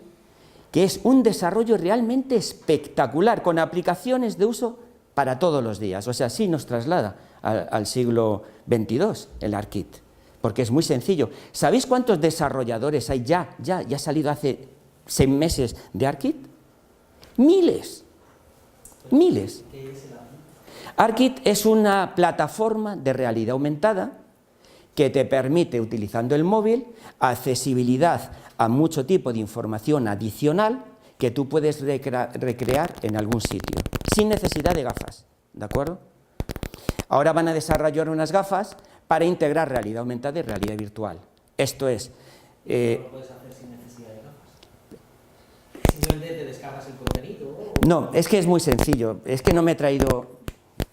que es un desarrollo realmente espectacular, con aplicaciones de uso para todos los días. O sea, sí nos traslada al siglo XXII el ARKit, porque es muy sencillo. ¿Sabéis cuántos desarrolladores hay ya ha salido hace 6 meses de ARKit? Miles, miles. ¿Qué es el ARKit es una plataforma de realidad aumentada que te permite, utilizando el móvil, accesibilidad a mucho tipo de información adicional que tú puedes recrear en algún sitio, sin necesidad de gafas, ¿de acuerdo? Ahora van a desarrollar unas gafas para integrar realidad aumentada y realidad virtual. Esto es... ¿No lo puedes hacer sin necesidad de gafas? Simplemente te descargas el contenido. No, es que es muy sencillo, es que no me he traído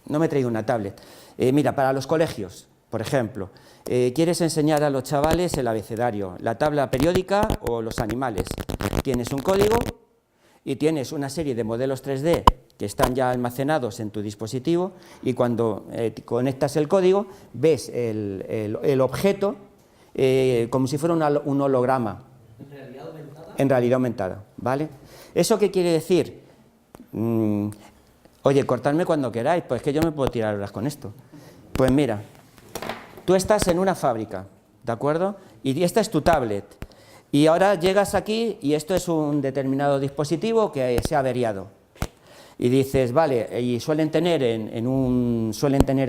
una tablet. Mira, para los colegios, por ejemplo, quieres enseñar a los chavales el abecedario, la tabla periódica o los animales. Tienes un código y tienes una serie de modelos 3D que están ya almacenados en tu dispositivo y cuando conectas el código ves el objeto como si fuera un holograma. ¿En realidad aumentada? En realidad aumentada, ¿vale? ¿Eso qué quiere decir? Oye, cortadme cuando queráis, pues que yo me puedo tirar horas con esto. Pues mira, tú estás en una fábrica, ¿de acuerdo? Y esta es tu tablet. Y ahora llegas aquí y esto es un determinado dispositivo que se ha averiado. Y dices, vale, y suelen tener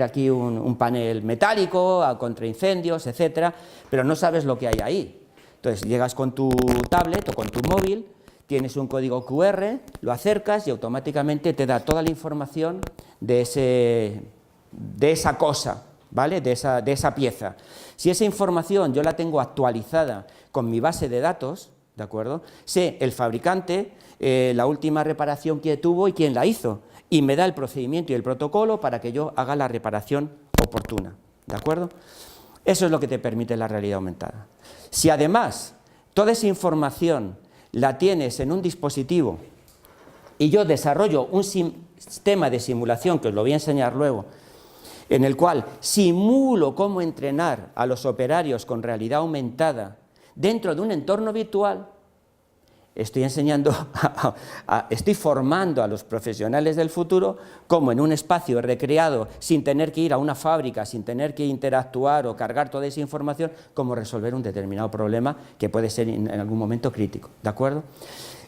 aquí un panel metálico contra incendios, etcétera, pero no sabes lo que hay ahí. Entonces llegas con tu tablet o con tu móvil, tienes un código QR, lo acercas y automáticamente te da toda la información de esa cosa, ¿vale? De esa pieza. Si esa información yo la tengo actualizada con mi base de datos, ¿de acuerdo? Sé el fabricante, la última reparación que tuvo y quién la hizo, y me da el procedimiento y el protocolo para que yo haga la reparación oportuna, ¿de acuerdo? Eso es lo que te permite la realidad aumentada. Si además toda esa información la tienes en un dispositivo y yo desarrollo un sistema de simulación, que os lo voy a enseñar luego, en el cual simulo cómo entrenar a los operarios con realidad aumentada dentro de un entorno virtual, estoy formando a los profesionales del futuro cómo en un espacio recreado, sin tener que ir a una fábrica, sin tener que interactuar o cargar toda esa información, cómo resolver un determinado problema que puede ser en algún momento crítico, ¿de acuerdo?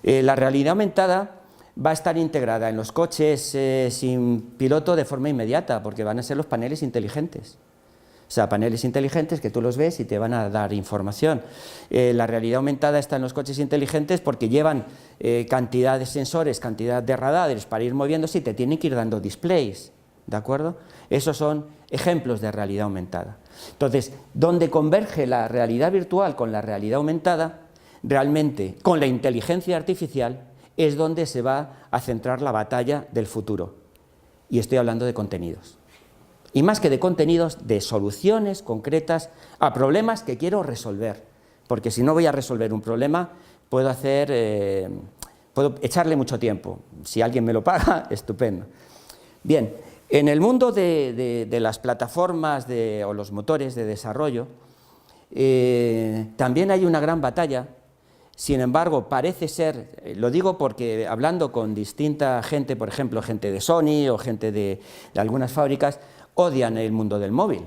La realidad aumentada va a estar integrada en los coches sin piloto de forma inmediata, porque van a ser los paneles inteligentes. O sea, paneles inteligentes que tú los ves y te van a dar información. La realidad aumentada está en los coches inteligentes porque llevan cantidad de sensores, cantidad de radares para ir moviéndose y te tienen que ir dando displays, ¿de acuerdo? Esos son ejemplos de realidad aumentada. Entonces, donde converge la realidad virtual con la realidad aumentada, realmente con la inteligencia artificial, es donde se va a centrar la batalla del futuro. Y estoy hablando de contenidos. Y más que de contenidos, de soluciones concretas a problemas que quiero resolver. Porque si no voy a resolver un problema, puedo echarle mucho tiempo. Si alguien me lo paga, estupendo. Bien, en el mundo de las plataformas o los motores de desarrollo, también hay una gran batalla. Sin embargo, parece ser, lo digo porque hablando con distinta gente, por ejemplo, gente de Sony o gente de algunas fábricas, odian el mundo del móvil.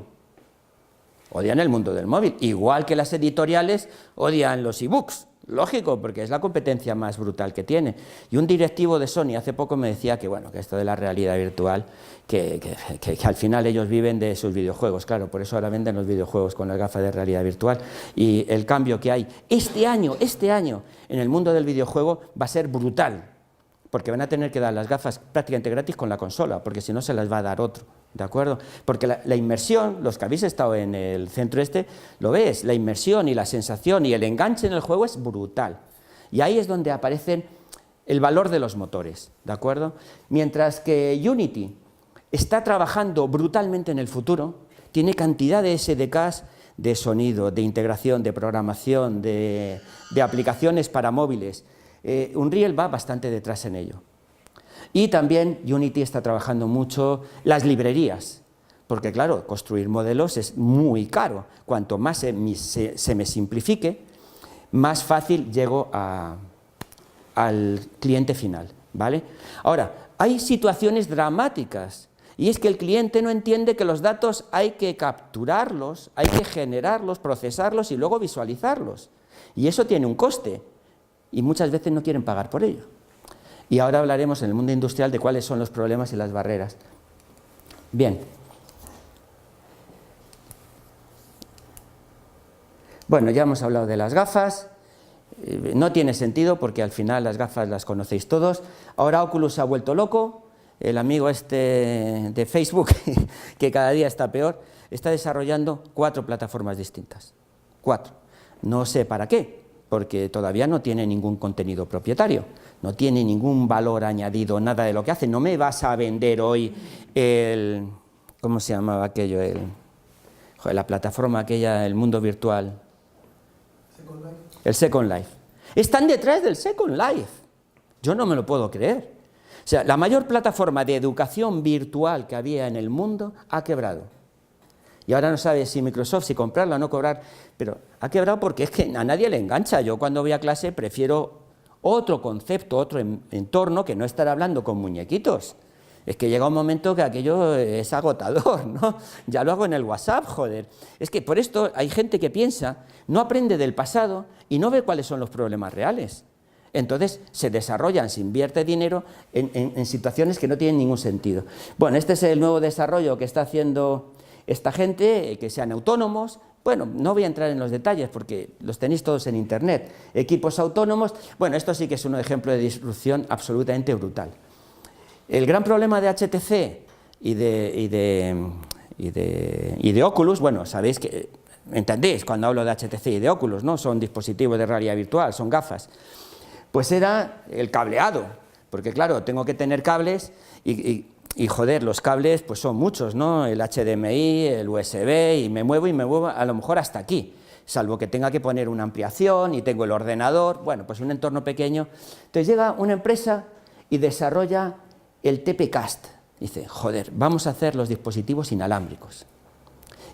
Odian el mundo del móvil, igual que las editoriales odian los ebooks. Lógico, porque es la competencia más brutal que tiene. Y un directivo de Sony hace poco me decía que, bueno, que esto de la realidad virtual, que al final ellos viven de sus videojuegos. Claro, por eso ahora venden los videojuegos con las gafas de realidad virtual. Y el cambio que hay este año en el mundo del videojuego va a ser brutal, porque van a tener que dar las gafas prácticamente gratis con la consola, porque si no se las va a dar otro. ¿De acuerdo? Porque la inmersión, los que habéis estado en el centro lo ves, la inmersión y la sensación y el enganche en el juego es brutal. Y ahí es donde aparece el valor de los motores, ¿de acuerdo? Mientras que Unity está trabajando brutalmente en el futuro, tiene cantidad de SDKs de sonido, de integración, de programación, de aplicaciones para móviles. Unreal va bastante detrás en ello. Y también Unity está trabajando mucho las librerías, porque claro, construir modelos es muy caro. Cuanto más se me simplifique, más fácil llego al cliente final, ¿vale? Ahora, hay situaciones dramáticas, y es que el cliente no entiende que los datos hay que capturarlos, hay que generarlos, procesarlos y luego visualizarlos. Y eso tiene un coste, y muchas veces no quieren pagar por ello. Y ahora hablaremos en el mundo industrial de cuáles son los problemas y las barreras. Bien. Bueno, ya hemos hablado de las gafas. No tiene sentido porque al final las gafas las conocéis todos. Ahora Oculus se ha vuelto loco. El amigo este de Facebook, que cada día está peor, está desarrollando 4 plataformas distintas. 4. No sé para qué, porque todavía no tiene ningún contenido propietario. No tiene ningún valor añadido, nada de lo que hace. No me vas a vender hoy el... ¿Cómo se llamaba aquello? La plataforma aquella, el mundo virtual. Second Life. El Second Life. Están detrás del Second Life. Yo no me lo puedo creer. O sea, la mayor plataforma de educación virtual que había en el mundo ha quebrado. Y ahora no sabe si Microsoft, si comprarla o no cobrar, pero ha quebrado porque es que a nadie le engancha. Yo cuando voy a clase prefiero otro concepto, otro entorno, que no estar hablando con muñequitos. Es que llega un momento que aquello es agotador, ¿no? Ya lo hago en el WhatsApp, joder. Es que por esto hay gente que piensa, no aprende del pasado y no ve cuáles son los problemas reales. Entonces se desarrollan, se invierte dinero en situaciones que no tienen ningún sentido. Bueno, este es el nuevo desarrollo que está haciendo esta gente, que sean autónomos. Bueno, no voy a entrar en los detalles porque los tenéis todos en internet. Equipos autónomos, bueno, esto sí que es un ejemplo de disrupción absolutamente brutal. El gran problema de HTC y de Oculus, bueno, sabéis que, entendéis cuando hablo de HTC y de Oculus, ¿no? Son dispositivos de realidad virtual, son gafas. Pues era el cableado, porque claro, tengo que tener cables y joder, los cables pues son muchos, ¿no? El HDMI, el USB, y me muevo a lo mejor hasta aquí, salvo que tenga que poner una ampliación y tengo el ordenador, bueno, pues un entorno pequeño. Entonces llega una empresa y desarrolla el TPcast. Dice, joder, vamos a hacer los dispositivos inalámbricos.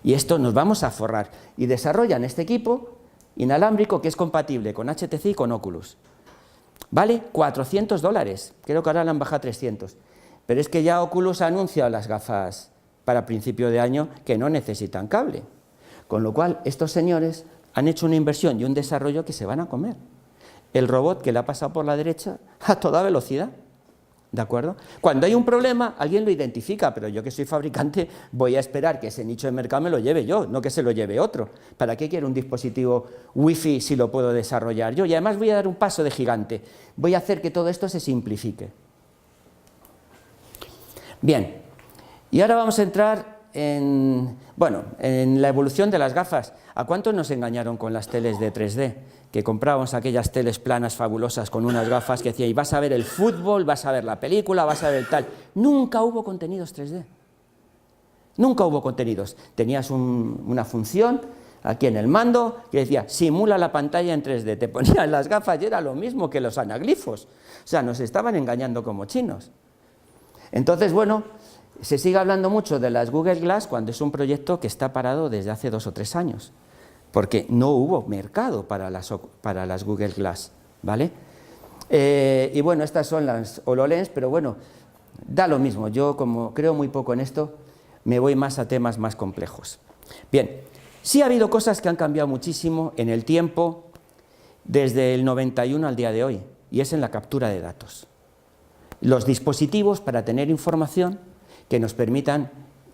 Y esto nos vamos a forrar. Y desarrollan este equipo inalámbrico que es compatible con HTC y con Oculus. Vale $400, creo que ahora le han bajado a 300. Pero es que ya Oculus ha anunciado las gafas para principio de año que no necesitan cable. Con lo cual, estos señores han hecho una inversión y un desarrollo que se van a comer. El robot que le ha pasado por la derecha a toda velocidad. ¿De acuerdo? Cuando hay un problema, alguien lo identifica, pero yo que soy fabricante voy a esperar que ese nicho de mercado me lo lleve yo, no que se lo lleve otro. ¿Para qué quiero un dispositivo Wi-Fi si lo puedo desarrollar yo? Y además voy a dar un paso de gigante. Voy a hacer que todo esto se simplifique. Bien, y ahora vamos a entrar en la evolución de las gafas. ¿A cuántos nos engañaron con las teles de 3D? Que comprábamos aquellas teles planas fabulosas con unas gafas que decía, y vas a ver el fútbol, vas a ver la película, vas a ver tal. Nunca hubo contenidos 3D. Nunca hubo contenidos. Tenías una función aquí en el mando que decía, simula la pantalla en 3D. Te ponías las gafas y era lo mismo que los anaglifos. O sea, nos estaban engañando como chinos. Entonces, bueno, se sigue hablando mucho de las Google Glass cuando es un proyecto que está parado desde hace 2 o 3 años, porque no hubo mercado para las Google Glass, ¿vale? Y bueno, estas son las HoloLens, pero bueno, da lo mismo. Yo, como creo muy poco en esto, me voy más a temas más complejos. Bien, sí ha habido cosas que han cambiado muchísimo en el tiempo, desde el 91 al día de hoy, y es en la captura de datos. Los dispositivos para tener información que nos permitan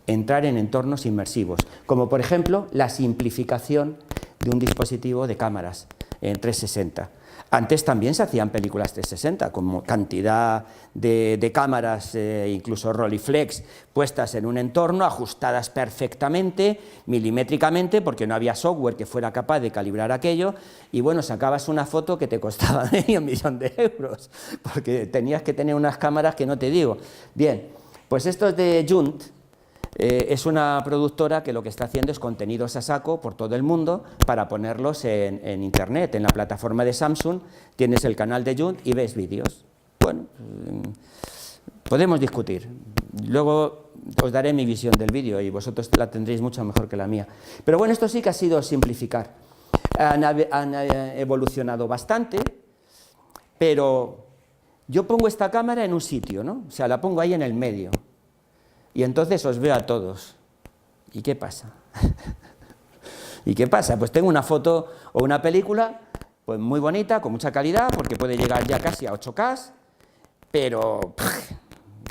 entrar en entornos inmersivos, como por ejemplo la simplificación de un dispositivo de cámaras en 360. Antes también se hacían películas 360, con cantidad de cámaras, incluso Rolleiflex, puestas en un entorno, ajustadas perfectamente, milimétricamente, porque no había software que fuera capaz de calibrar aquello, y bueno, sacabas una foto que te costaba $500.000 de euros, porque tenías que tener unas cámaras que no te digo. Bien, pues esto es de Junt. Es una productora que lo que está haciendo es contenidos a saco por todo el mundo para ponerlos en internet, en la plataforma de Samsung, tienes el canal de Junt y ves vídeos. Bueno, podemos discutir, luego os daré mi visión del vídeo y vosotros la tendréis mucho mejor que la mía. Pero bueno, esto sí que ha sido simplificar. Han evolucionado bastante, pero yo pongo esta cámara en un sitio, ¿no? O sea, la pongo ahí en el medio. Y entonces os veo a todos. ¿Y qué pasa? ¿Y qué pasa? Pues tengo una foto o una película pues muy bonita, con mucha calidad, porque puede llegar ya casi a 8K, pero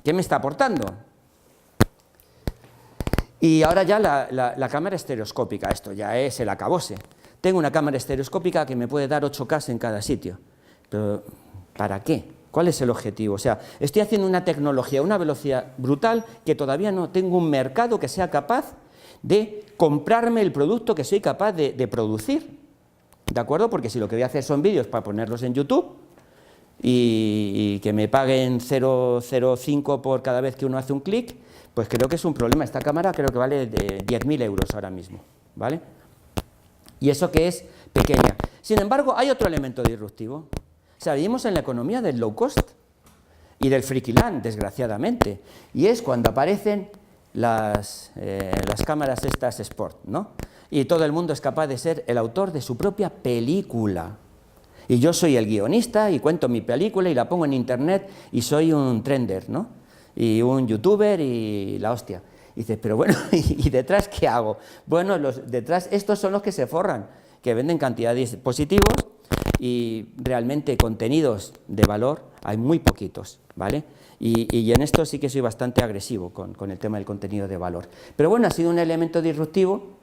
¿qué me está aportando? Y ahora ya la cámara estereoscópica, esto ya es el acabose. Tengo una cámara estereoscópica que me puede dar 8K en cada sitio. Pero ¿para qué? ¿Cuál es el objetivo? O sea, estoy haciendo una tecnología a una velocidad brutal que todavía no tengo un mercado que sea capaz de comprarme el producto que soy capaz de producir. ¿De acuerdo? Porque si lo que voy a hacer son vídeos para ponerlos en YouTube y que me paguen 0,05 por cada vez que uno hace un clic, pues creo que es un problema. Esta cámara creo que vale de 10.000 euros ahora mismo, ¿vale? Y eso que es pequeña. Sin embargo, hay otro elemento disruptivo. O sea, vivimos en la economía del low cost y del freaky land, desgraciadamente, y es cuando aparecen las cámaras estas Sport, ¿no? Y todo el mundo es capaz de ser el autor de su propia película. Y yo soy el guionista y cuento mi película y la pongo en internet y soy un trender, ¿no? Y un youtuber y la hostia. Y dices, pero bueno, ¿y detrás qué hago? Bueno, detrás estos son los que se forran, que venden cantidad de dispositivos y realmente contenidos de valor hay muy poquitos, ¿vale? Y en esto sí que soy bastante agresivo con el tema del contenido de valor. Pero bueno, ha sido un elemento disruptivo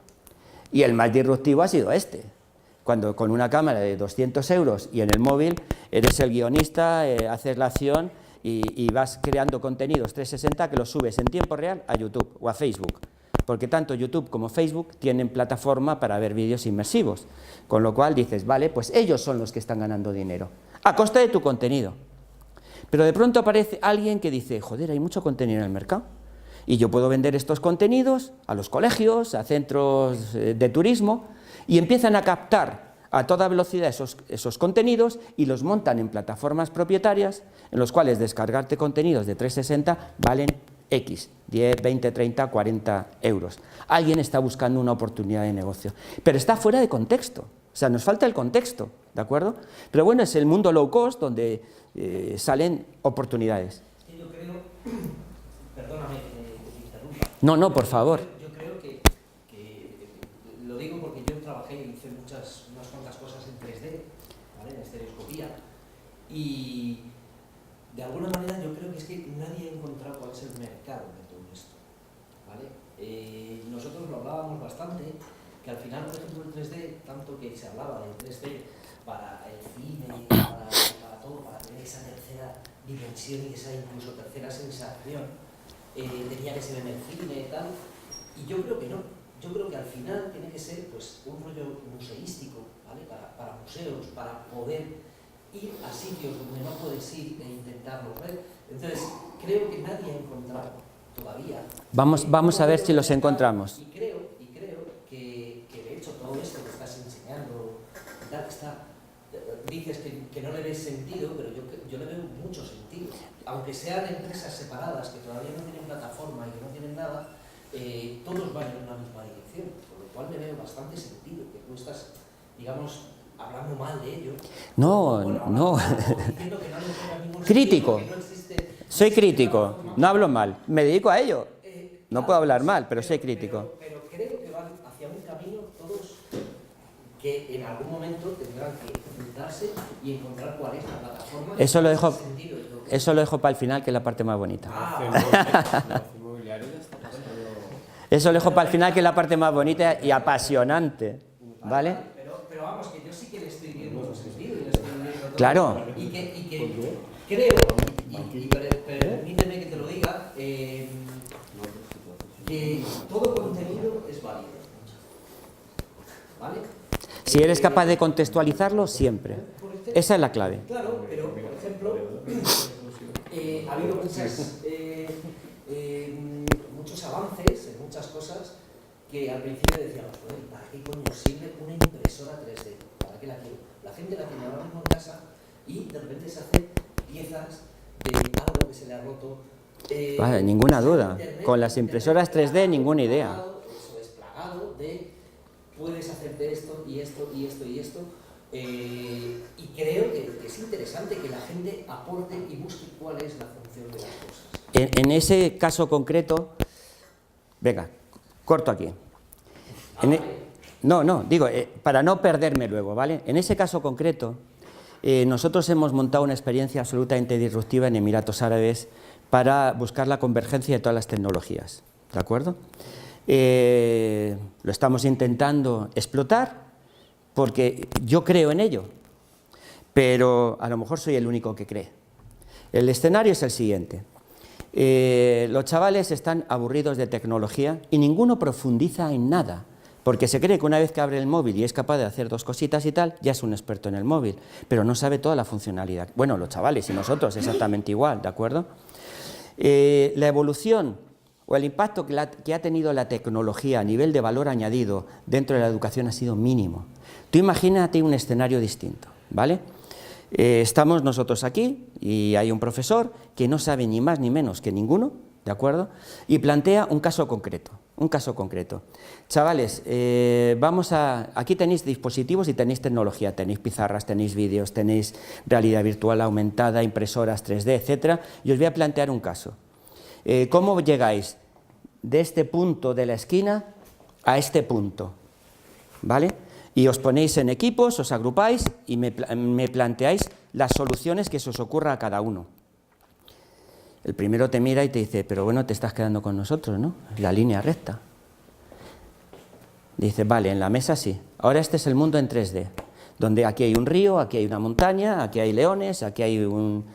y el más disruptivo ha sido este. Cuando con una cámara de 200 euros y en el móvil eres el guionista, haces la acción y vas creando contenidos 360 que los subes en tiempo real a YouTube o a Facebook. Porque tanto YouTube como Facebook tienen plataforma para ver vídeos inmersivos, con lo cual dices, vale, pues ellos son los que están ganando dinero, a costa de tu contenido. Pero de pronto aparece alguien que dice, joder, hay mucho contenido en el mercado, y yo puedo vender estos contenidos a los colegios, a centros de turismo, y empiezan a captar a toda velocidad esos contenidos y los montan en plataformas propietarias, en los cuales descargarte contenidos de 360 valen X, 10, 20, 30, 40 euros. Alguien está buscando una oportunidad de negocio, pero está fuera de contexto, o sea, nos falta el contexto, ¿de acuerdo? Pero bueno, es el mundo low cost donde salen oportunidades. Yo creo, perdóname que te interrumpa. No, por favor. Yo creo que lo digo porque yo trabajé y hice unas cuantas cosas en 3D, ¿vale? En estereoscopía, y de alguna manera yo creo que es que nadie ha encontrado cuál es el mercado de todo esto, ¿vale? Nosotros lo hablábamos bastante, que al final, por ejemplo, el 3D, tanto que se hablaba del 3D para el cine, para todo, para tener esa tercera dimensión y esa incluso tercera sensación, tenía que ser en el cine y tal, y yo creo que no. Yo creo que al final tiene que ser pues un rollo museístico, ¿vale? Para museos, para poder ir a sitios donde no puedes ir e intentarlo ver. Entonces, creo que nadie ha encontrado todavía. Vamos a ver si los encontramos. Y creo que de hecho todo esto que estás enseñando, dices que no le ves sentido, pero yo le veo mucho sentido. Aunque sean empresas separadas que todavía no tienen plataforma y que no tienen nada, todos van en una misma dirección, por lo cual me veo bastante sentido que tú estás, digamos, hablando mal de ello. No, Bueno, no. diciendo que no le encuentra ningún Crítico. sentido, que no existe- Soy crítico, no hablo mal, me dedico a ello. No puedo hablar mal, pero soy crítico. Pero creo que van hacia un camino todos que en algún momento tendrán que juntarse y encontrar cuál es la plataforma. Eso lo dejo, sentido. eso lo dejo para el final, que es la parte más bonita. Inmobiliario ya está pasando. Eso lo dejo para el final, que es la parte más bonita y apasionante, ¿vale? Pero vamos, que yo sí que le estoy viendo un sentido. Y le estoy viendo todo. Claro. Y que creo, y permíteme que te lo diga, que todo contenido es válido. ¿Vale? Si eres capaz de contextualizarlo, siempre. Esa es la clave. Claro, pero por ejemplo, ha habido muchos avances en muchas cosas que al principio decíamos, joder, ¿para qué coño sirve una impresora 3D? ¿Para qué la quiero? La gente la tiene ahora mismo en casa y de repente se hacen piezas de algo que se le ha roto. Vale, ninguna duda. Con las impresoras 3D, ninguna idea. Eso es plagado de puedes hacerte esto y esto y esto y esto. Y creo que es interesante que la gente aporte y busque cuál es la función de las cosas. En ese caso concreto, venga, corto aquí. No, digo, para no perderme luego, ¿vale? En ese caso concreto, nosotros hemos montado una experiencia absolutamente disruptiva en Emiratos Árabes para buscar la convergencia de todas las tecnologías, ¿de acuerdo? Lo estamos intentando explotar porque yo creo en ello, pero a lo mejor soy el único que cree. El escenario es el siguiente. Los chavales están aburridos de tecnología y ninguno profundiza en nada, porque se cree que una vez que abre el móvil y es capaz de hacer dos cositas y tal, ya es un experto en el móvil, pero no sabe toda la funcionalidad. Bueno, los chavales y nosotros exactamente igual, ¿de acuerdo? La evolución o el impacto que ha tenido la tecnología a nivel de valor añadido dentro de la educación ha sido mínimo. Tú imagínate un escenario distinto, ¿vale? Estamos nosotros aquí y hay un profesor que no sabe ni más ni menos que ninguno, ¿de acuerdo? Y plantea un caso concreto, Chavales, aquí tenéis dispositivos y tenéis tecnología, tenéis pizarras, tenéis vídeos, tenéis realidad virtual aumentada, impresoras 3D, etcétera, y os voy a plantear un caso. ¿Cómo llegáis de este punto de la esquina a este punto? ¿Vale? Y os ponéis en equipos, os agrupáis y me planteáis las soluciones que se os ocurra a cada uno. El primero te mira y te dice, pero bueno, te estás quedando con nosotros, ¿no? La línea recta. Dice, vale, en la mesa sí. Ahora este es el mundo en 3D, donde aquí hay un río, aquí hay una montaña, aquí hay leones, aquí hay un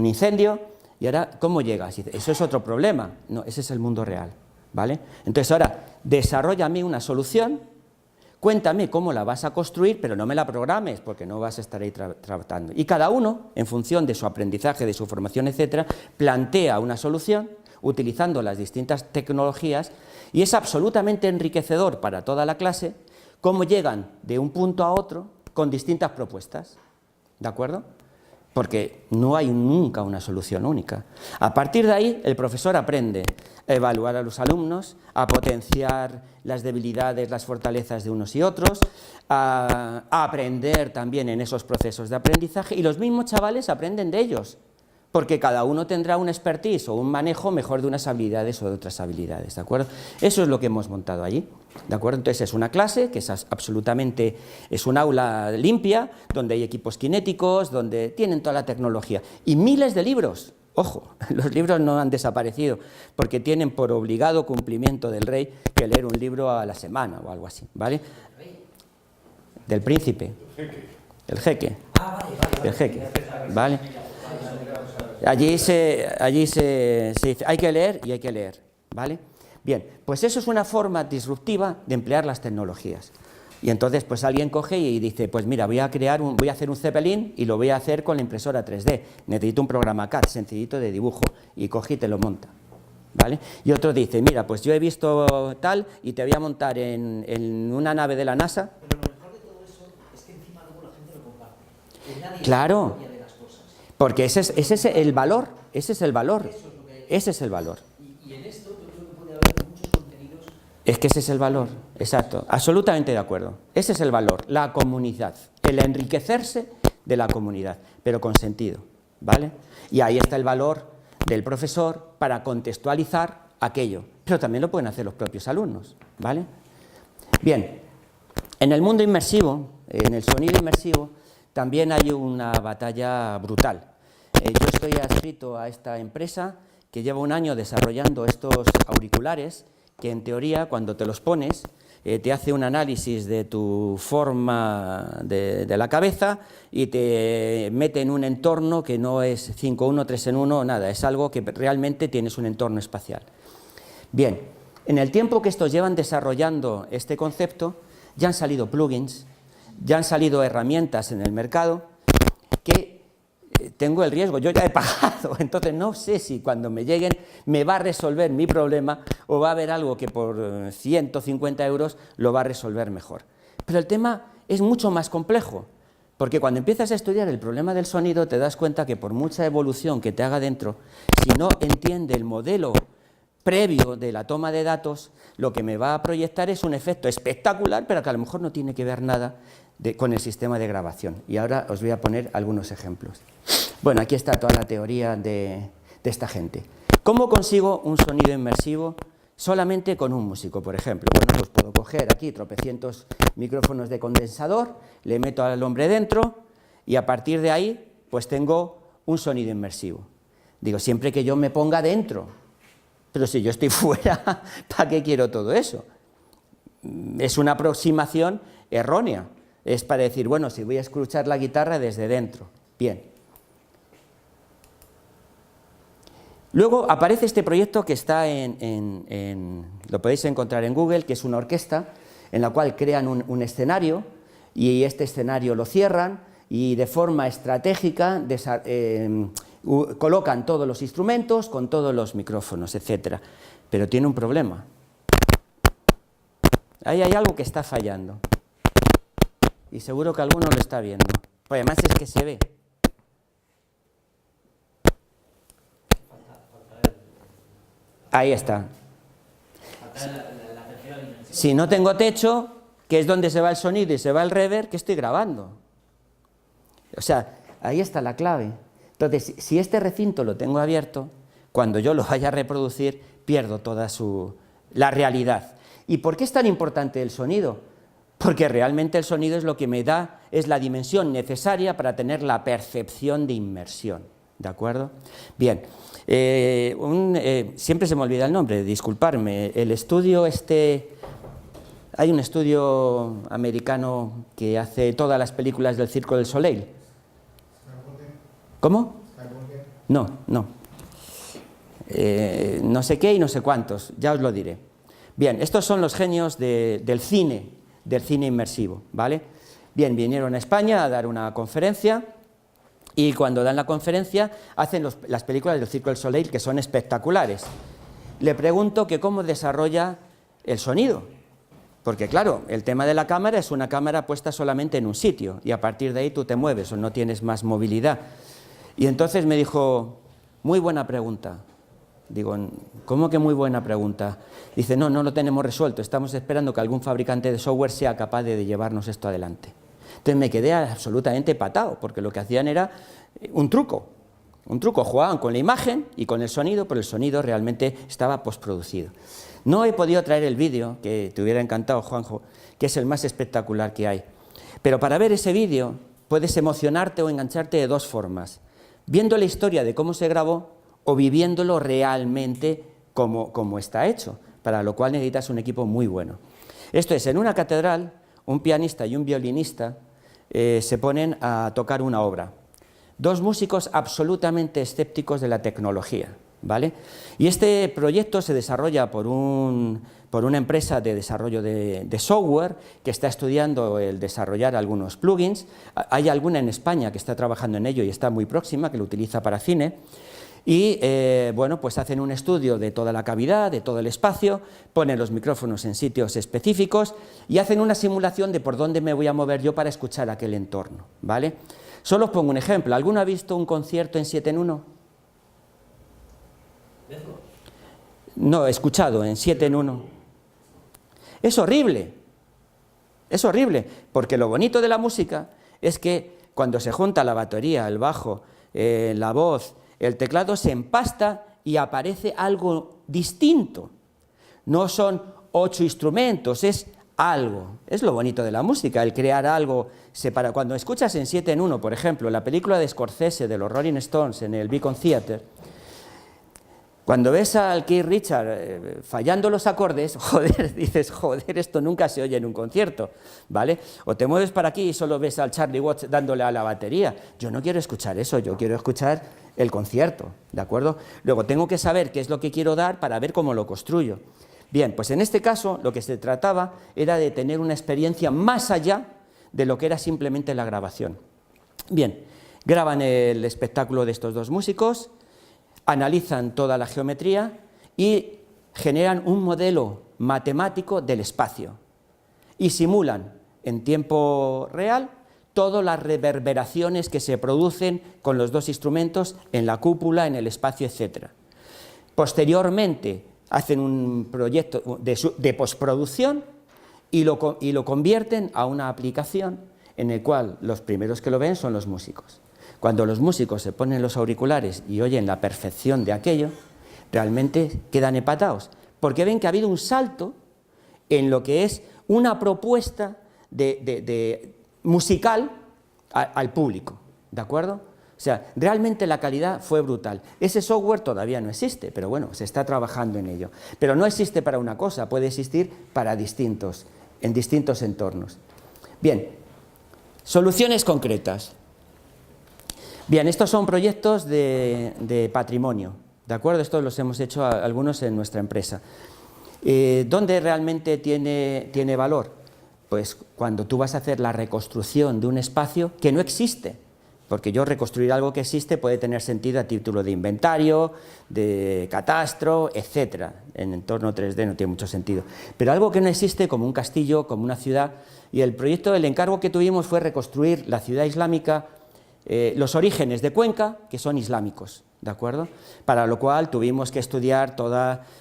incendio. Y ahora, ¿cómo llegas? Dice, eso es otro problema. No, ese es el mundo real, ¿vale? Entonces ahora, desarróllame una solución, cuéntame cómo la vas a construir, pero no me la programes, porque no vas a estar ahí tratando. Y cada uno, en función de su aprendizaje, de su formación, etcétera, plantea una solución utilizando las distintas tecnologías y es absolutamente enriquecedor para toda la clase cómo llegan de un punto a otro con distintas propuestas, ¿de acuerdo? Porque no hay nunca una solución única. A partir de ahí, el profesor aprende a evaluar a los alumnos, a potenciar las debilidades, las fortalezas de unos y otros, a aprender también en esos procesos de aprendizaje, y los mismos chavales aprenden de ellos, porque cada uno tendrá un expertise o un manejo mejor de unas habilidades o de otras habilidades, ¿de acuerdo? Eso es lo que hemos montado allí, ¿de acuerdo? Entonces es una clase que es absolutamente, es un aula limpia, donde hay equipos cinéticos, donde tienen toda la tecnología, y miles de libros. Ojo, los libros no han desaparecido, porque tienen por obligado cumplimiento del rey que leer un libro a la semana o algo así, ¿vale? Del príncipe, el jeque, del jeque, ¿vale? Allí se dice, hay que leer y hay que leer, ¿vale? Bien, pues eso es una forma disruptiva de emplear las tecnologías. Y entonces pues alguien coge y dice, pues mira, voy a hacer un Zeppelin y lo voy a hacer con la impresora 3D. Necesito un programa CAD sencillito de dibujo y coge y te lo monta. ¿vale? Y otro dice, mira, pues yo he visto tal y te voy a montar en una nave de la NASA. Pero lo mejor de todo eso es que encima luego la gente lo comparte. Que nadie Claro, se copia de las cosas. porque ese es el valor, ese es el valor, ese es el valor. Y en esto yo creo que puede haber muchos contenidos. Es que ese es el valor, exacto, absolutamente de acuerdo. Ese es el valor, la comunidad, el enriquecerse de la comunidad, pero con sentido, ¿vale? Y ahí está el valor del profesor para contextualizar aquello, pero también lo pueden hacer los propios alumnos, ¿vale? Bien, en el mundo inmersivo, en el sonido inmersivo, también hay una batalla brutal. Yo estoy adscrito a esta empresa que lleva un año desarrollando estos auriculares que en teoría cuando te los pones te hace un análisis de tu forma de la cabeza y te mete en un entorno que no es 5-1, 3-1, nada, es algo que realmente tienes un entorno espacial. Bien, en el tiempo que estos llevan desarrollando este concepto, ya han salido plugins, ya han salido herramientas en el mercado que tengo el riesgo, yo ya he pagado, entonces no sé si cuando me lleguen me va a resolver mi problema o va a haber algo que por 150 euros lo va a resolver mejor. Pero el tema es mucho más complejo, porque cuando empiezas a estudiar el problema del sonido te das cuenta que por mucha evolución que te haga dentro, si no entiende el modelo previo de la toma de datos, lo que me va a proyectar es un efecto espectacular, pero que a lo mejor no tiene que ver nada con el sistema de grabación. Y ahora os voy a poner algunos ejemplos. Bueno, aquí está toda la teoría de esta gente. ¿Cómo consigo un sonido inmersivo solamente con un músico, por ejemplo? Bueno, pues puedo coger aquí tropecientos micrófonos de condensador, le meto al hombre dentro y a partir de ahí pues tengo un sonido inmersivo. Digo, siempre que yo me ponga dentro, pero si yo estoy fuera, ¿para qué quiero todo eso? Es una aproximación errónea. Es para decir, bueno, si voy a escuchar la guitarra desde dentro. Bien. Luego aparece este proyecto que está lo podéis encontrar en Google, que es una orquesta en la cual crean un escenario y este escenario lo cierran y de forma estratégica colocan todos los instrumentos con todos los micrófonos, etc. Pero tiene un problema. Ahí hay algo que está fallando. Y seguro que alguno lo está viendo. Pues además es que se ve. Ahí está. Si no tengo techo, que es donde se va el sonido y se va el reverb, ¿qué estoy grabando? O sea, ahí está la clave. Entonces, si este recinto lo tengo abierto, cuando yo lo vaya a reproducir, pierdo toda la realidad. ¿Y por qué es tan importante el sonido? Porque realmente el sonido es lo que me da, es la dimensión necesaria para tener la percepción de inmersión, ¿de acuerdo? Bien, siempre se me olvida el nombre, disculparme, el estudio hay un estudio americano que hace todas las películas del Circo del Soleil. ¿Cómo? No. No sé qué y no sé cuántos, ya os lo diré. Bien, estos son los genios del cine inmersivo, ¿vale? Bien, vinieron a España a dar una conferencia y cuando dan la conferencia hacen las películas del Circo del Soleil que son espectaculares. Le pregunto que cómo desarrolla el sonido, porque claro, el tema de la cámara es una cámara puesta solamente en un sitio y a partir de ahí tú te mueves o no tienes más movilidad. Y entonces me dijo, muy buena pregunta. Digo, ¿cómo que muy buena pregunta? Dice, no lo tenemos resuelto, estamos esperando que algún fabricante de software sea capaz de llevarnos esto adelante. Entonces me quedé absolutamente patado, porque lo que hacían era un truco, jugaban con la imagen y con el sonido, pero el sonido realmente estaba postproducido. No he podido traer el vídeo, que te hubiera encantado, Juanjo, que es el más espectacular que hay. Pero para ver ese vídeo puedes emocionarte o engancharte de dos formas, viendo la historia de cómo se grabó o viviéndolo realmente como está hecho, para lo cual necesitas un equipo muy bueno. Esto es, en una catedral, un pianista y un violinista se ponen a tocar una obra. Dos músicos absolutamente escépticos de la tecnología, ¿vale? Y este proyecto se desarrolla por una empresa de desarrollo de software que está estudiando el desarrollar algunos plugins. Hay alguna en España que está trabajando en ello y está muy próxima, que lo utiliza para cine. Y bueno, pues hacen un estudio de toda la cavidad, de todo el espacio, ponen los micrófonos en sitios específicos y hacen una simulación de por dónde me voy a mover yo para escuchar aquel entorno, ¿vale? Solo os pongo un ejemplo. ¿Alguno ha visto un concierto en 7 en 1? No, escuchado en 7 en 1. Es horrible, porque lo bonito de la música es que cuando se junta la batería, el bajo, la voz, el teclado, se empasta y aparece algo distinto. No son 8 instrumentos, es algo. Es lo bonito de la música, el crear algo separado. Cuando escuchas en 7 en 1, por ejemplo, la película de Scorsese de los Rolling Stones en el Beacon Theatre, cuando ves al Keith Richards fallando los acordes, joder, dices, joder, esto nunca se oye en un concierto, ¿vale? O te mueves para aquí y solo ves al Charlie Watts dándole a la batería. Yo no quiero escuchar eso, yo quiero escuchar el concierto, ¿de acuerdo? Luego tengo que saber qué es lo que quiero dar para ver cómo lo construyo. Bien, pues en este caso lo que se trataba era de tener una experiencia más allá de lo que era simplemente la grabación. Bien, graban el espectáculo de estos dos músicos, analizan toda la geometría y generan un modelo matemático del espacio y simulan en tiempo real todas las reverberaciones que se producen con los dos instrumentos en la cúpula, en el espacio, etc. Posteriormente hacen un proyecto de postproducción y lo convierten a una aplicación en el cual los primeros que lo ven son los músicos. Cuando los músicos se ponen los auriculares y oyen la perfección de aquello, realmente quedan empatados, porque ven que ha habido un salto en lo que es una propuesta musical al público, ¿de acuerdo? O sea, realmente la calidad fue brutal. Ese software todavía no existe, pero bueno, se está trabajando en ello. Pero no existe para una cosa, puede existir para en distintos entornos. Bien, soluciones concretas. Bien, estos son proyectos de patrimonio, ¿de acuerdo? Estos los hemos hecho algunos en nuestra empresa. ¿Dónde realmente tiene valor? Pues cuando tú vas a hacer la reconstrucción de un espacio que no existe, porque yo reconstruir algo que existe puede tener sentido a título de inventario, de catastro, etc. En entorno 3D no tiene mucho sentido. Pero algo que no existe, como un castillo, como una ciudad, y el encargo que tuvimos fue reconstruir la ciudad islámica, los orígenes de Cuenca, que son islámicos, ¿de acuerdo? Para lo cual tuvimos que estudiar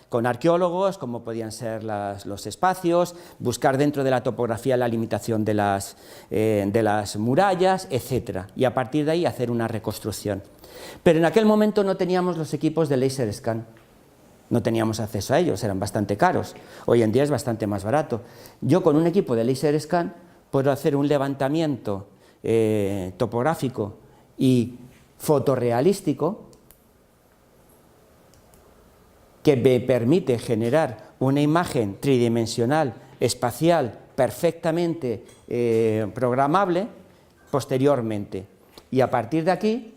con arqueólogos cómo podían ser los espacios, buscar dentro de la topografía la limitación de las murallas, etc. Y a partir de ahí hacer una reconstrucción. Pero en aquel momento no teníamos los equipos de laser scan, no teníamos acceso a ellos, eran bastante caros. Hoy en día es bastante más barato. Yo con un equipo de laser scan puedo hacer un levantamiento topográfico y fotorrealístico que me permite generar una imagen tridimensional, espacial, perfectamente programable posteriormente. Y a partir de aquí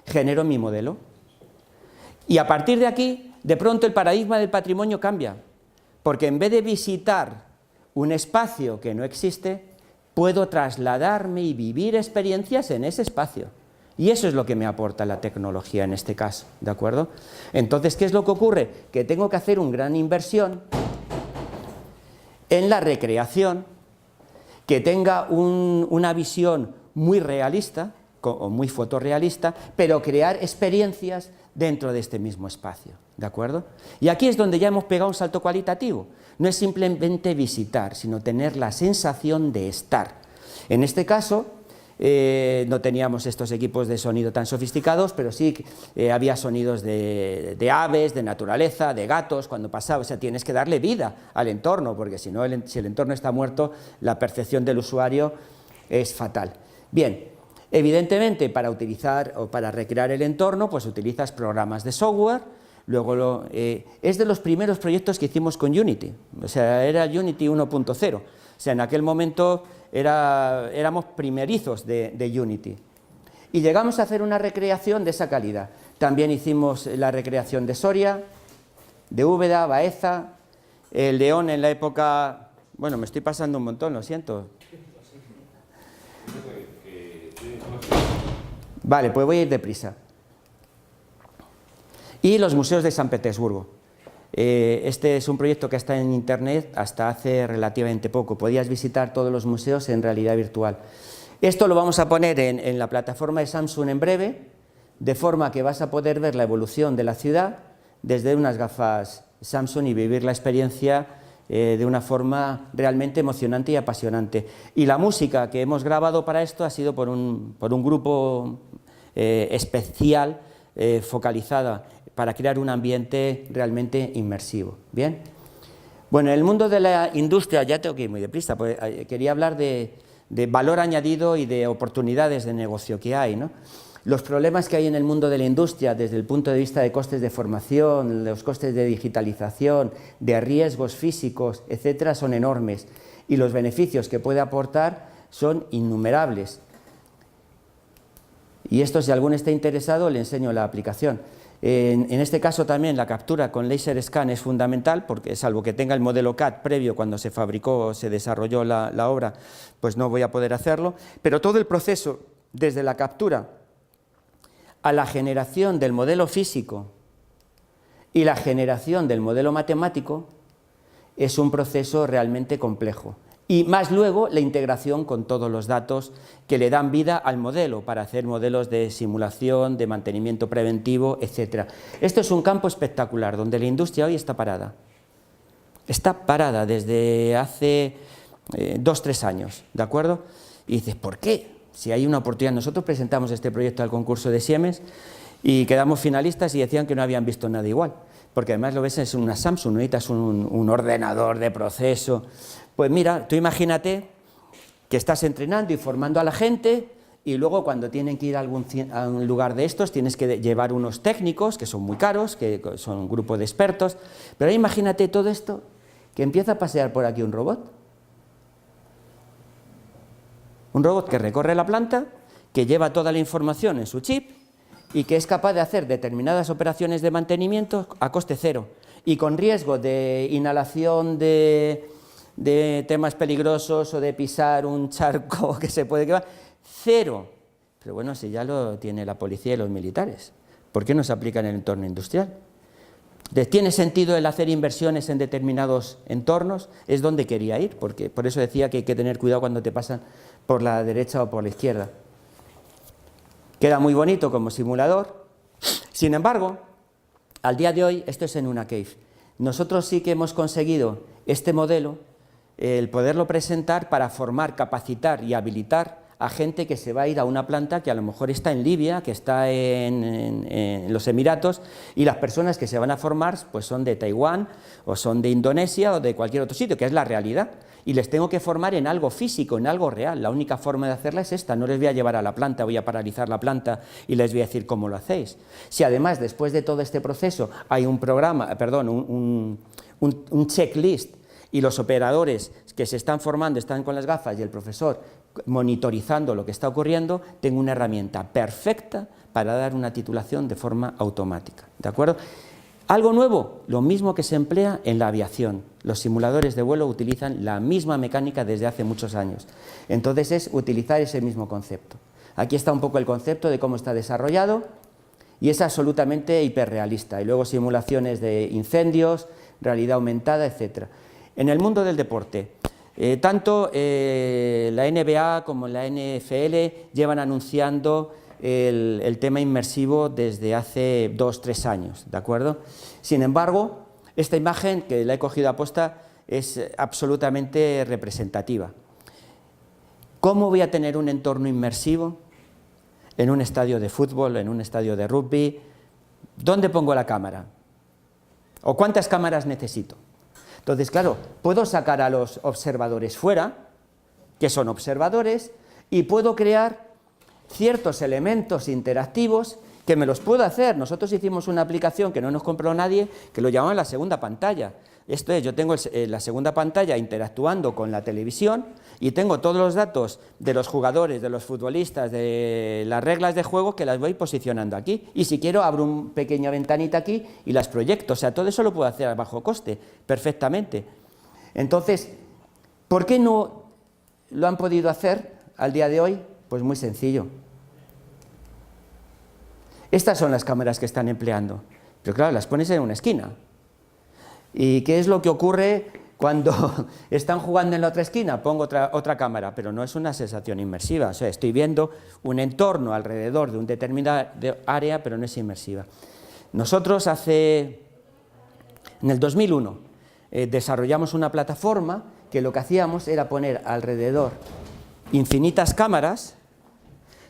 genero mi modelo. Y a partir de aquí, de pronto el paradigma del patrimonio cambia, porque en vez de visitar un espacio que no existe, puedo trasladarme y vivir experiencias en ese espacio. Y eso es lo que me aporta la tecnología en este caso, ¿de acuerdo? Entonces, ¿qué es lo que ocurre? Que tengo que hacer una gran inversión en la recreación, que tenga una visión muy realista, o muy fotorrealista, pero crear experiencias dentro de este mismo espacio, ¿de acuerdo? Y aquí es donde ya hemos pegado un salto cualitativo. No es simplemente visitar, sino tener la sensación de estar. En este caso, no teníamos estos equipos de sonido tan sofisticados, pero sí había sonidos de aves, de naturaleza, de gatos, cuando pasaba. O sea, tienes que darle vida al entorno, porque si no, si el entorno está muerto, la percepción del usuario es fatal. Bien, evidentemente, para utilizar o para recrear el entorno, pues utilizas programas de software. Luego es de los primeros proyectos que hicimos con Unity, o sea, era Unity 1.0, o sea, en aquel momento éramos primerizos de Unity. Y llegamos a hacer una recreación de esa calidad. También hicimos la recreación de Soria, de Úbeda, Baeza, el León en la época... Bueno, me estoy pasando un montón, lo siento. Vale, pues voy a ir deprisa. y los museos de San Petersburgo. Este es un proyecto que está en internet hasta hace relativamente poco. Podías visitar todos los museos en realidad virtual. Esto lo vamos a poner en la plataforma de Samsung en breve, de forma que vas a poder ver la evolución de la ciudad desde unas gafas Samsung y vivir la experiencia de una forma realmente emocionante y apasionante. Y la música que hemos grabado para esto ha sido por un grupo especial, focalizada, para crear un ambiente realmente inmersivo. ¿Bien? Bueno, en el mundo de la industria, ya tengo que ir muy deprisa, pues quería hablar de valor añadido y de oportunidades de negocio que hay, ¿no? Los problemas que hay en el mundo de la industria desde el punto de vista de costes de formación, los costes de digitalización, de riesgos físicos, etcétera, son enormes y los beneficios que puede aportar son innumerables. Y esto, si alguno está interesado, le enseño la aplicación. En este caso también la captura con laser scan es fundamental porque, salvo que tenga el modelo CAD previo cuando se fabricó o se desarrolló la obra, pues no voy a poder hacerlo, pero todo el proceso desde la captura a la generación del modelo físico y la generación del modelo matemático es un proceso realmente complejo. Y más luego la integración con todos los datos que le dan vida al modelo para hacer modelos de simulación, de mantenimiento preventivo, etc. Esto es un campo espectacular donde la industria hoy está parada. Está parada desde hace 2-3 años, ¿de acuerdo? Y dices, ¿por qué? Si hay una oportunidad. Nosotros presentamos este proyecto al concurso de Siemens y quedamos finalistas y decían que no habían visto nada igual, porque además lo ves, es una Samsung, no necesitas un ordenador de proceso. Pues mira, tú imagínate que estás entrenando y formando a la gente y luego cuando tienen que ir a un lugar de estos tienes que llevar unos técnicos que son muy caros, que son un grupo de expertos, pero imagínate todo esto, que empieza a pasear por aquí un robot. Un robot que recorre la planta, que lleva toda la información en su chip y que es capaz de hacer determinadas operaciones de mantenimiento a coste cero y con riesgo de inhalación de temas peligrosos o de pisar un charco que se puede quemar, cero. Pero bueno, si ya lo tiene la policía y los militares, ¿por qué no se aplica en el entorno industrial? ¿Tiene sentido el hacer inversiones en determinados entornos? Es donde quería ir, porque por eso decía que hay que tener cuidado cuando te pasan por la derecha o por la izquierda. Queda muy bonito como simulador. Sin embargo, al día de hoy, esto es en una cave. Nosotros sí que hemos conseguido este modelo, el poderlo presentar para formar, capacitar y habilitar a gente que se va a ir a una planta que a lo mejor está en Libia, que está en los Emiratos, y las personas que se van a formar pues son de Taiwán, o son de Indonesia, o de cualquier otro sitio, que es la realidad, y les tengo que formar en algo físico, en algo real. La única forma de hacerla es esta, no les voy a llevar a la planta, voy a paralizar la planta y les voy a decir cómo lo hacéis. Si además, después de todo este proceso, hay un programa, perdón, un checklist, y los operadores que se están formando están con las gafas y el profesor monitorizando lo que está ocurriendo, tengo una herramienta perfecta para dar una titulación de forma automática, ¿de acuerdo? Algo nuevo, lo mismo que se emplea en la aviación. Los simuladores de vuelo utilizan la misma mecánica desde hace muchos años. Entonces es utilizar ese mismo concepto. Aquí está un poco el concepto de cómo está desarrollado y es absolutamente hiperrealista. Y luego simulaciones de incendios, realidad aumentada, etc. En el mundo del deporte, tanto la NBA como la NFL llevan anunciando el tema inmersivo desde hace 2-3 años, ¿de acuerdo? Sin embargo, esta imagen, que la he cogido a posta, es absolutamente representativa. ¿Cómo voy a tener un entorno inmersivo en un estadio de fútbol, en un estadio de rugby? ¿Dónde pongo la cámara? ¿O cuántas cámaras necesito? Entonces, claro, puedo sacar a los observadores fuera, que son observadores, y puedo crear ciertos elementos interactivos que me los puedo hacer. Nosotros hicimos una aplicación que no nos compró nadie, que lo llamaban la segunda pantalla. Esto es, yo tengo la segunda pantalla interactuando con la televisión y tengo todos los datos de los jugadores, de los futbolistas, de las reglas de juego que las voy posicionando aquí. Y si quiero abro una pequeña ventanita aquí y las proyecto. O sea, todo eso lo puedo hacer a bajo coste, perfectamente. Entonces, ¿por qué no lo han podido hacer al día de hoy? Pues muy sencillo. Estas son las cámaras que están empleando. Pero claro, las pones en una esquina. ¿Y qué es lo que ocurre cuando están jugando en la otra esquina? Pongo otra cámara, pero no es una sensación inmersiva. O sea, estoy viendo un entorno alrededor de un determinada área, pero no es inmersiva. Nosotros en el 2001 desarrollamos una plataforma que lo que hacíamos era poner alrededor infinitas cámaras.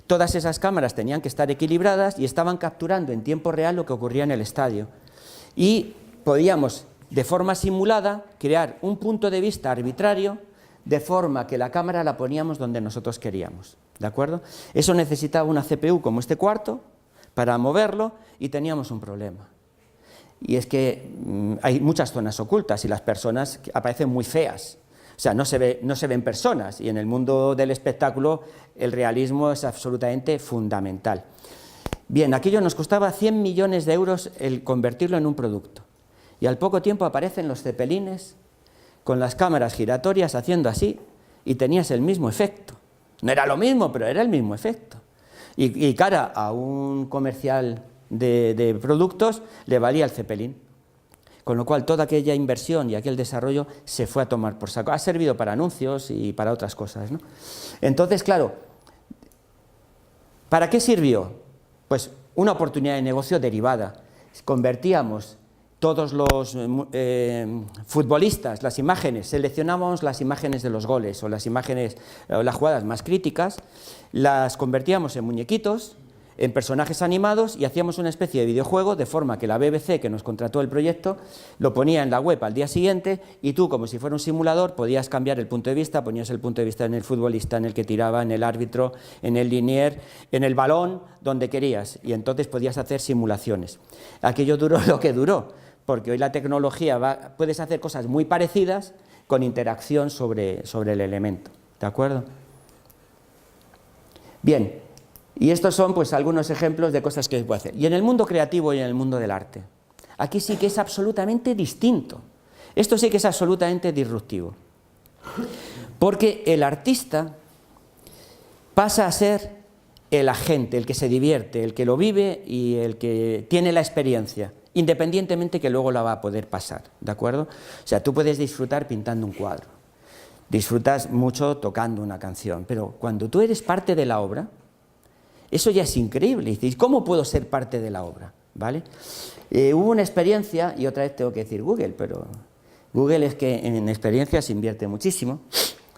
Todas esas cámaras tenían que estar equilibradas y estaban capturando en tiempo real lo que ocurría en el estadio. Y podíamos, de forma simulada, crear un punto de vista arbitrario, de forma que la cámara la poníamos donde nosotros queríamos, ¿de acuerdo? Eso necesitaba una CPU como este cuarto para moverlo y teníamos un problema. Y es que hay muchas zonas ocultas y las personas aparecen muy feas. O sea, no se ven personas, y en el mundo del espectáculo el realismo es absolutamente fundamental. Bien, aquello nos costaba 100 millones de euros el convertirlo en un producto. Y al poco tiempo aparecen los cepelines con las cámaras giratorias haciendo así, y tenías el mismo efecto. No era lo mismo, pero era el mismo efecto. Y cara a un comercial de productos le valía el cepelín. Con lo cual toda aquella inversión y aquel desarrollo se fue a tomar por saco. Ha servido para anuncios y para otras cosas, ¿no? Entonces, claro, ¿para qué sirvió? Pues una oportunidad de negocio derivada. Convertíamos todos los futbolistas, las imágenes, seleccionábamos las imágenes de los goles o las imágenes, o las jugadas más críticas, las convertíamos en muñequitos, en personajes animados, y hacíamos una especie de videojuego, de forma que la BBC, que nos contrató el proyecto, lo ponía en la web al día siguiente, y tú, como si fuera un simulador, podías cambiar el punto de vista, ponías el punto de vista en el futbolista, en el que tiraba, en el árbitro, en el linier, en el balón, donde querías, y entonces podías hacer simulaciones. Aquello duró lo que duró, porque hoy la tecnología puedes hacer cosas muy parecidas con interacción sobre el elemento, ¿de acuerdo? Bien. Y estos son pues algunos ejemplos de cosas que se puede hacer. Y en el mundo creativo y en el mundo del arte, aquí sí que es absolutamente distinto. Esto sí que es absolutamente disruptivo. Porque el artista pasa a ser el agente, el que se divierte, el que lo vive y el que tiene la experiencia, independientemente que luego la va a poder pasar, ¿de acuerdo? O sea, tú puedes disfrutar pintando un cuadro, disfrutas mucho tocando una canción, pero cuando tú eres parte de la obra, eso ya es increíble. Y dices, ¿cómo puedo ser parte de la obra? ¿Vale? Hubo una experiencia, y otra vez tengo que decir Google, pero Google es que en experiencias invierte muchísimo,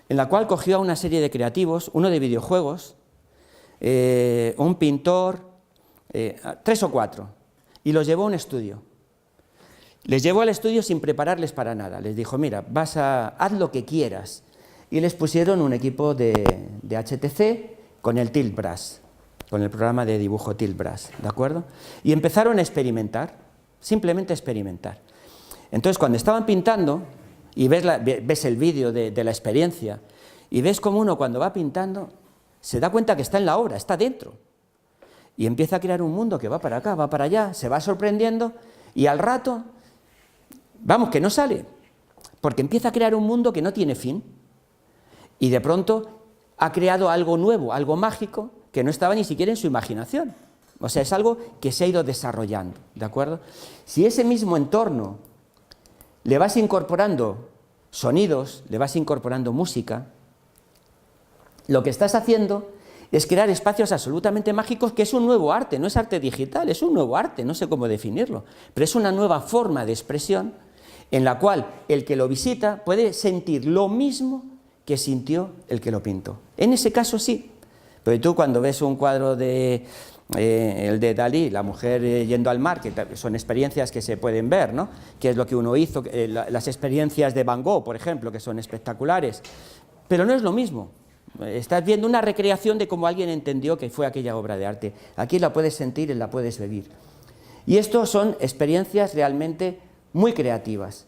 en la cual cogió a una serie de creativos, uno de videojuegos, un pintor, 3 o 4, y los llevó a un estudio. Les llevó al estudio sin prepararles para nada. Les dijo, mira, haz lo que quieras. Y les pusieron un equipo de HTC con el Tilt Brush, con el programa de dibujo Tilt Brush, ¿de acuerdo? Y empezaron a experimentar, simplemente a experimentar. Entonces, cuando estaban pintando, y ves el vídeo de la experiencia, y ves como uno cuando va pintando, se da cuenta que está en la obra, está dentro, y empieza a crear un mundo que va para acá, va para allá, se va sorprendiendo, y al rato, vamos, que no sale, porque empieza a crear un mundo que no tiene fin, y de pronto ha creado algo nuevo, algo mágico, que no estaba ni siquiera en su imaginación. O sea, es algo que se ha ido desarrollando, ¿de acuerdo? Si ese mismo entorno le vas incorporando sonidos, le vas incorporando música, lo que estás haciendo es crear espacios absolutamente mágicos, que es un nuevo arte, no es arte digital, es un nuevo arte, no sé cómo definirlo, pero es una nueva forma de expresión en la cual el que lo visita puede sentir lo mismo que sintió el que lo pintó. En ese caso sí. Pero tú cuando ves un cuadro el de Dalí, la mujer yendo al mar, que son experiencias que se pueden ver, ¿no? Que es lo que uno hizo, las experiencias de Van Gogh, por ejemplo, que son espectaculares. Pero no es lo mismo. Estás viendo una recreación de cómo alguien entendió que fue aquella obra de arte. Aquí la puedes sentir y la puedes vivir. Y esto son experiencias realmente muy creativas.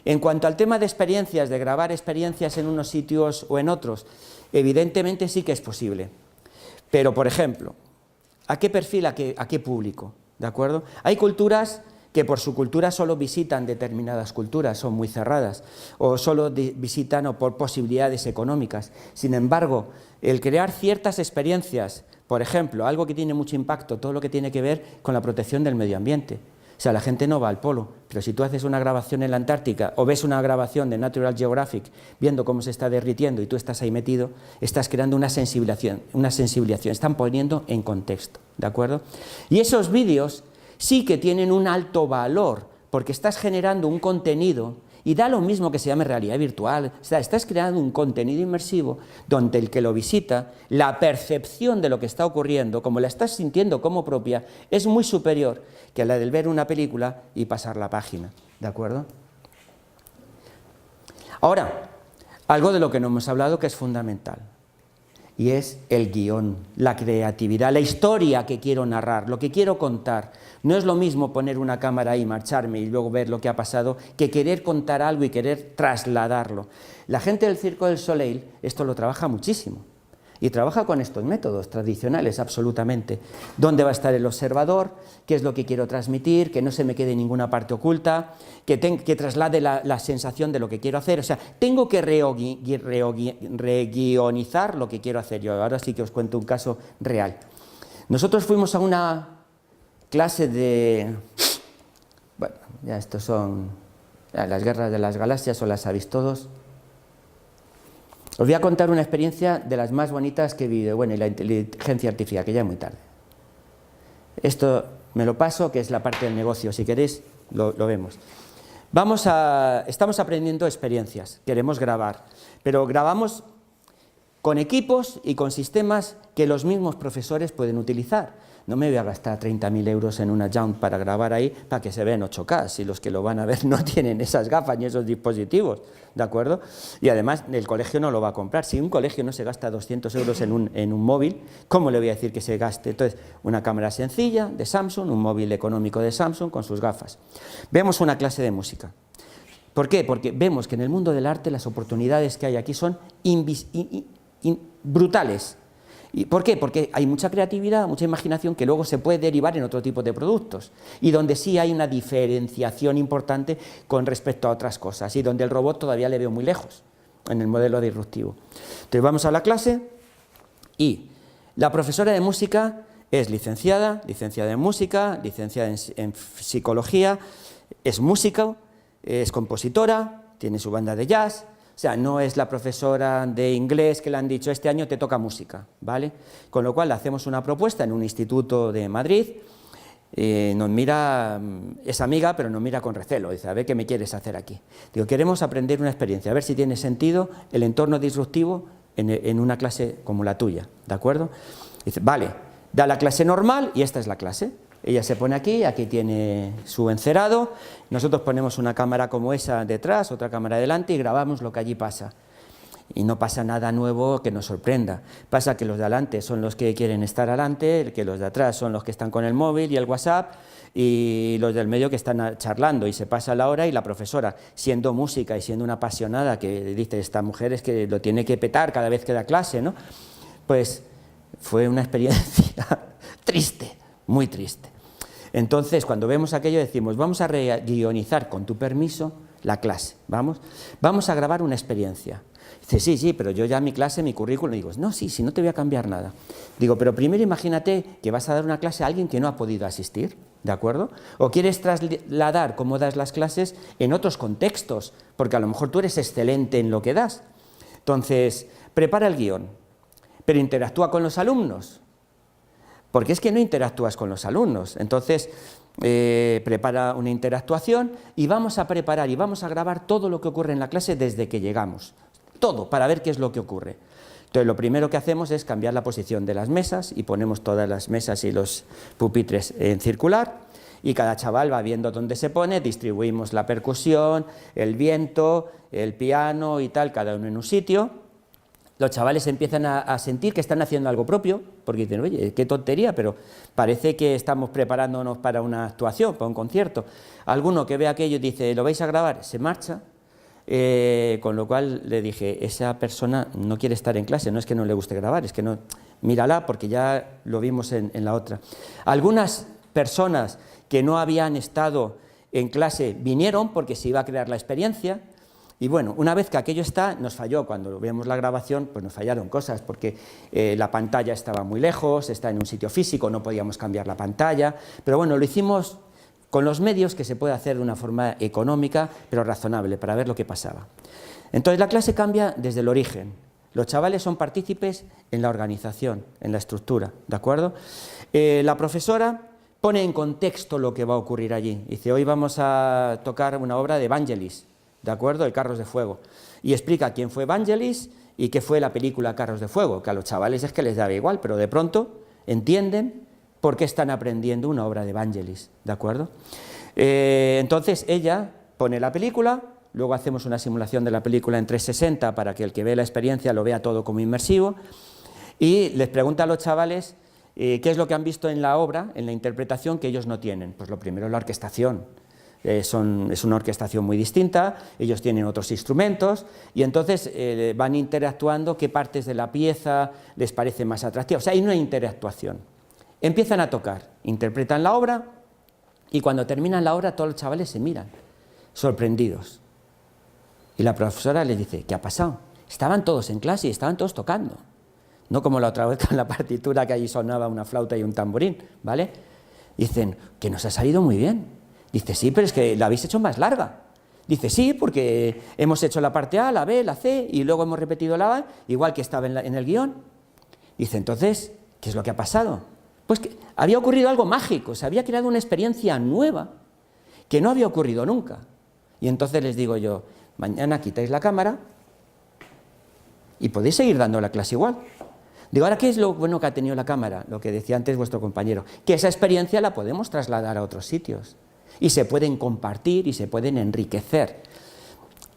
En cuanto al tema de experiencias, de grabar experiencias en unos sitios o en otros, evidentemente sí que es posible. Pero, por ejemplo, ¿a qué perfil, a qué público? ¿De acuerdo? Hay culturas que por su cultura solo visitan determinadas culturas, son muy cerradas, o solo visitan o por posibilidades económicas. Sin embargo, el crear ciertas experiencias, por ejemplo, algo que tiene mucho impacto, todo lo que tiene que ver con la protección del medio ambiente. O sea, la gente no va al polo, pero si tú haces una grabación en la Antártica o ves una grabación de Natural Geographic viendo cómo se está derritiendo y tú estás ahí metido, estás creando una sensibilización, están poniendo en contexto, ¿de acuerdo? Y esos vídeos sí que tienen un alto valor, porque estás generando un contenido, y da lo mismo que se llame realidad virtual, o sea, estás creando un contenido inmersivo donde el que lo visita, la percepción de lo que está ocurriendo, como la estás sintiendo como propia, es muy superior que la del ver una película y pasar la página, ¿de acuerdo? Ahora, algo de lo que no hemos hablado que es fundamental, y es el guión, la creatividad, la historia que quiero narrar, lo que quiero contar. No es lo mismo poner una cámara ahí, marcharme y luego ver lo que ha pasado, que querer contar algo y querer trasladarlo. La gente del Circo del Soleil esto lo trabaja muchísimo, y trabaja con estos métodos tradicionales, absolutamente. ¿Dónde va a estar el observador? ¿Qué es lo que quiero transmitir? Que no se me quede ninguna parte oculta, que traslade la sensación de lo que quiero hacer. O sea, tengo que reguionizar lo que quiero hacer yo. Ahora sí que os cuento un caso real. Nosotros fuimos a una clase de... Bueno, ya estos son las guerras de las galaxias, o las sabéis todos. Os voy a contar una experiencia de las más bonitas que he vivido, bueno, y la inteligencia artificial, que ya es muy tarde. Esto me lo paso, que es la parte del negocio, si queréis lo vemos. Estamos aprendiendo experiencias, queremos grabar, pero grabamos con equipos y con sistemas que los mismos profesores pueden utilizar. No me voy a gastar 30.000 euros en una Jaunt para grabar ahí para que se vea en 8K, si los que lo van a ver no tienen esas gafas ni esos dispositivos, ¿de acuerdo? Y además el colegio no lo va a comprar. Si un colegio no se gasta 200 euros en un móvil, ¿cómo le voy a decir que se gaste? Entonces, una cámara sencilla de Samsung, un móvil económico de Samsung con sus gafas. Vemos una clase de música. ¿Por qué? Porque vemos que en el mundo del arte las oportunidades que hay aquí son brutales. ¿Y por qué? Porque hay mucha creatividad, mucha imaginación que luego se puede derivar en otro tipo de productos, y donde sí hay una diferenciación importante con respecto a otras cosas, y donde el robot todavía le veo muy lejos en el modelo disruptivo. Entonces vamos a la clase, y la profesora de música es licenciada en música, licenciada en psicología, es música, es compositora, tiene su banda de jazz. O sea, no es la profesora de inglés que le han dicho este año te toca música, ¿vale? Con lo cual le hacemos una propuesta en un instituto de Madrid, nos mira, es amiga, pero nos mira con recelo, dice, a ver qué me quieres hacer aquí. Digo, queremos aprender una experiencia, a ver si tiene sentido el entorno disruptivo en una clase como la tuya, ¿de acuerdo? Dice, vale, da la clase normal y esta es la clase. Ella se pone aquí, aquí tiene su encerado, nosotros ponemos una cámara como esa detrás, otra cámara delante y grabamos lo que allí pasa. Y no pasa nada nuevo que nos sorprenda. Pasa que los de adelante son los que quieren estar adelante, que los de atrás son los que están con el móvil y el WhatsApp, y los del medio que están charlando, y se pasa la hora, y la profesora, siendo música y siendo una apasionada, que dice, esta mujer es que lo tiene que petar cada vez que da clase, ¿no? Pues fue una experiencia triste. Muy triste. Entonces, cuando vemos aquello decimos, vamos a reguionizar con tu permiso la clase, vamos a grabar una experiencia. Dice, sí, pero yo ya mi clase, mi currículum, digo, no, sí, no te voy a cambiar nada. Digo, pero primero imagínate que vas a dar una clase a alguien que no ha podido asistir, ¿de acuerdo? O quieres trasladar cómo das las clases en otros contextos, porque a lo mejor tú eres excelente en lo que das. Entonces, prepara el guión, pero interactúa con los alumnos. Porque es que no interactúas con los alumnos. Entonces, prepara una interactuación y vamos a preparar y vamos a grabar todo lo que ocurre en la clase desde que llegamos. Todo, para ver qué es lo que ocurre. Entonces, lo primero que hacemos es cambiar la posición de las mesas y ponemos todas las mesas y los pupitres en circular, y cada chaval va viendo dónde se pone, distribuimos la percusión, el viento, el piano y tal, cada uno en un sitio. Los chavales empiezan a sentir que están haciendo algo propio, porque dicen, oye, qué tontería, pero parece que estamos preparándonos para una actuación, para un concierto. Alguno que ve aquello y dice, ¿lo vais a grabar? Se marcha, con lo cual le dije, esa persona no quiere estar en clase, no es que no le guste grabar, es que no, mírala, porque ya lo vimos en la otra. Algunas personas que no habían estado en clase vinieron porque se iba a crear la experiencia. Y bueno, una vez que aquello está, nos falló, cuando vemos la grabación, pues nos fallaron cosas, porque la pantalla estaba muy lejos, está en un sitio físico, no podíamos cambiar la pantalla, pero bueno, lo hicimos con los medios que se puede hacer de una forma económica, pero razonable, para ver lo que pasaba. Entonces la clase cambia desde el origen. Los chavales son partícipes en la organización, en la estructura, ¿de acuerdo? La profesora pone en contexto lo que va a ocurrir allí. Dice, hoy vamos a tocar una obra de Vangelis, ¿de acuerdo? El Carros de Fuego. Y explica quién fue Vangelis y qué fue la película Carros de Fuego, que a los chavales es que les daba igual, pero de pronto entienden por qué están aprendiendo una obra de Vangelis, ¿de acuerdo? Entonces ella pone la película, luego hacemos una simulación de la película en 360 para que el que ve la experiencia lo vea todo como inmersivo, y les pregunta a los chavales qué es lo que han visto en la obra, en la interpretación que ellos no tienen. Pues lo primero es la orquestación. Es una orquestación muy distinta, ellos tienen otros instrumentos y entonces van interactuando qué partes de la pieza les parece más atractiva. O sea, hay una interactuación. Empiezan a tocar, interpretan la obra y cuando terminan la obra todos los chavales se miran, sorprendidos. Y la profesora les dice, ¿qué ha pasado? Estaban todos en clase y estaban todos tocando. No como la otra vez con la partitura que allí sonaba una flauta y un tamborín, ¿vale? Dicen, que nos ha salido muy bien. Dice, sí, pero es que la habéis hecho más larga. Dice, sí, porque hemos hecho la parte A, la B, la C, y luego hemos repetido la A, igual que estaba en el guión. Dice, entonces, ¿qué es lo que ha pasado? Pues que había ocurrido algo mágico, se había creado una experiencia nueva que no había ocurrido nunca. Y entonces les digo yo, mañana quitáis la cámara y podéis seguir dando la clase igual. Digo, ahora, ¿qué es lo bueno que ha tenido la cámara? Lo que decía antes vuestro compañero, que esa experiencia la podemos trasladar a otros sitios. Y se pueden compartir y se pueden enriquecer.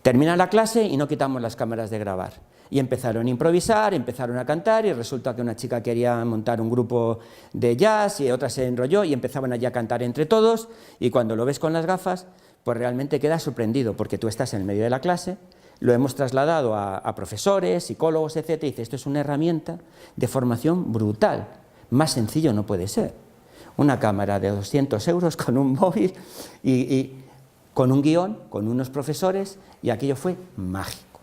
Termina la clase y no quitamos las cámaras de grabar. Y empezaron a improvisar, empezaron a cantar y resulta que una chica quería montar un grupo de jazz y otra se enrolló y empezaban allí a cantar entre todos y cuando lo ves con las gafas, pues realmente quedas sorprendido porque tú estás en el medio de la clase, lo hemos trasladado a profesores, psicólogos, etc. Y dices, esto es una herramienta de formación brutal, más sencillo no puede ser. Una cámara de 200 euros con un móvil y con un guión, con unos profesores, y aquello fue mágico,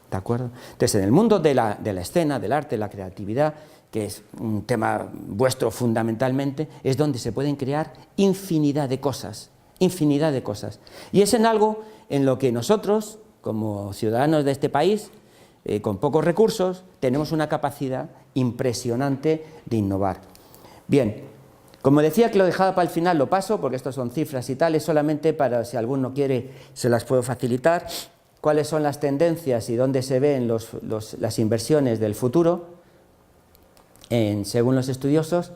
¿de acuerdo? Entonces, en el mundo de la escena, del arte, de la creatividad, que es un tema vuestro fundamentalmente, es donde se pueden crear infinidad de cosas, infinidad de cosas. Y es en algo en lo que nosotros, como ciudadanos de este país, con pocos recursos, tenemos una capacidad impresionante de innovar. Bien. Como decía que lo dejaba para el final, lo paso, porque estos son cifras y tales, solamente para, si alguno quiere, se las puedo facilitar, cuáles son las tendencias y dónde se ven las inversiones del futuro, según los estudiosos.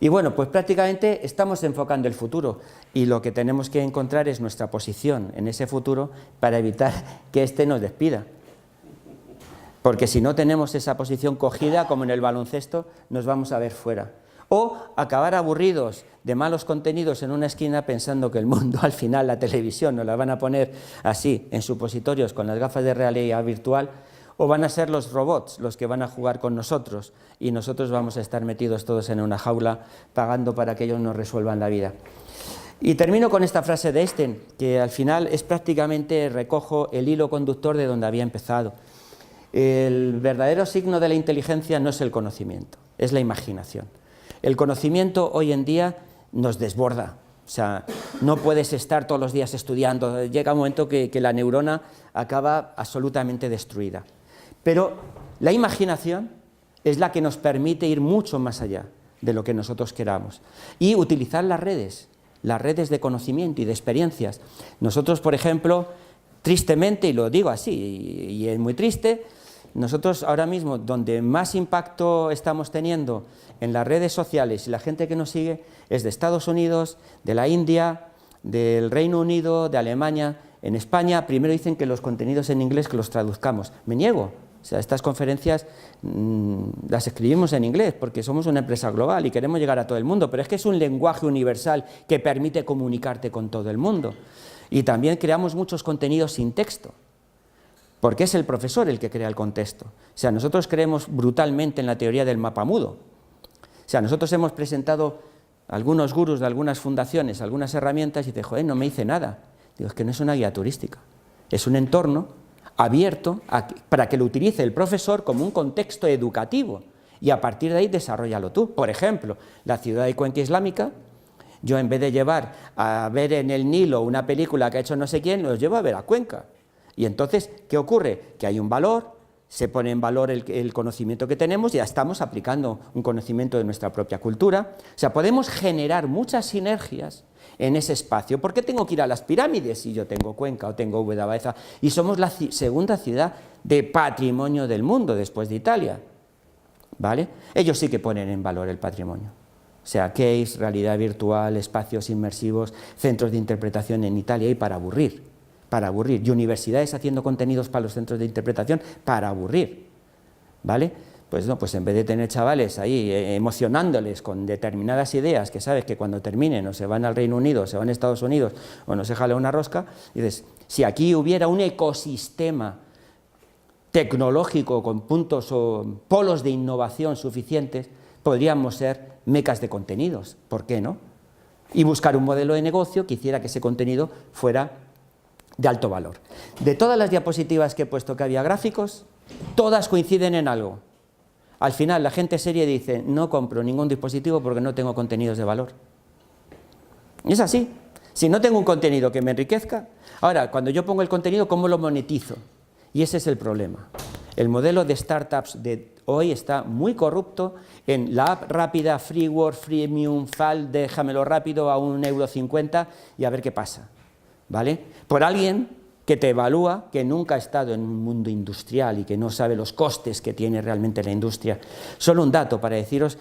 Y bueno, pues prácticamente estamos enfocando el futuro y lo que tenemos que encontrar es nuestra posición en ese futuro para evitar que éste nos despida. Porque si no tenemos esa posición cogida, como en el baloncesto, nos vamos a ver fuera. O acabar aburridos de malos contenidos en una esquina pensando que el mundo, al final, la televisión nos la van a poner así, en supositorios, con las gafas de realidad virtual, o van a ser los robots los que van a jugar con nosotros y nosotros vamos a estar metidos todos en una jaula pagando para que ellos nos resuelvan la vida. Y termino con esta frase de Einstein, que al final es prácticamente, recojo el hilo conductor de donde había empezado. El verdadero signo de la inteligencia no es el conocimiento, es la imaginación. El conocimiento hoy en día nos desborda, o sea, no puedes estar todos los días estudiando, llega un momento que la neurona acaba absolutamente destruida. Pero la imaginación es la que nos permite ir mucho más allá de lo que nosotros queramos y utilizar las redes de conocimiento y de experiencias. Nosotros, por ejemplo, tristemente, y lo digo así, y es muy triste, nosotros ahora mismo, donde más impacto estamos teniendo en las redes sociales y la gente que nos sigue es de Estados Unidos, de la India, del Reino Unido, de Alemania. En España primero dicen que los contenidos en inglés que los traduzcamos. Me niego. O sea, estas conferencias las escribimos en inglés porque somos una empresa global y queremos llegar a todo el mundo, pero es que es un lenguaje universal que permite comunicarte con todo el mundo. Y también creamos muchos contenidos sin texto, porque es el profesor el que crea el contexto. O sea, nosotros creemos brutalmente en la teoría del mapa mudo. O sea, nosotros hemos presentado a algunos gurús de algunas fundaciones, algunas herramientas y dicen, joder, no me hice nada. Digo, es que no es una guía turística, es un entorno abierto para que lo utilice el profesor como un contexto educativo y a partir de ahí desarróllalo tú. Por ejemplo, la ciudad de Cuenca Islámica Yo, en vez de llevar a ver en el Nilo una película que ha hecho no sé quién, los llevo a ver a Cuenca. Y entonces, ¿qué ocurre? Que hay un valor, se pone en valor el conocimiento que tenemos y ya estamos aplicando un conocimiento de nuestra propia cultura. O sea, podemos generar muchas sinergias en ese espacio. ¿Por qué tengo que ir a las pirámides si yo tengo Cuenca o tengo Úbeda Baeza? Y somos la segunda ciudad de patrimonio del mundo después de Italia, ¿vale? Ellos sí que ponen en valor el patrimonio. O sea, caves, realidad virtual, espacios inmersivos, centros de interpretación en Italia, y para aburrir, y universidades haciendo contenidos para los centros de interpretación para aburrir, ¿vale? Pues no, pues en vez de tener chavales ahí emocionándoles con determinadas ideas que sabes que cuando terminen o se van al Reino Unido, o se van a Estados Unidos, o no se jala una rosca, dices, si aquí hubiera un ecosistema tecnológico con puntos o polos de innovación suficientes, podríamos ser mecas de contenidos, ¿por qué no? Y buscar un modelo de negocio que hiciera que ese contenido fuera de alto valor. De todas las diapositivas que he puesto que había gráficos, todas coinciden en algo. Al final la gente seria dice, no compro ningún dispositivo porque no tengo contenidos de valor. Y es así. Si no tengo un contenido que me enriquezca, ahora, cuando yo pongo el contenido, ¿cómo lo monetizo? Y ese es el problema. El modelo de startups de hoy está muy corrupto en la app rápida, freeware, freemium, FAL, déjamelo rápido a €1,50 y a ver qué pasa, ¿vale? Por alguien que te evalúa, que nunca ha estado en un mundo industrial y que no sabe los costes que tiene realmente la industria. Solo un dato para deciros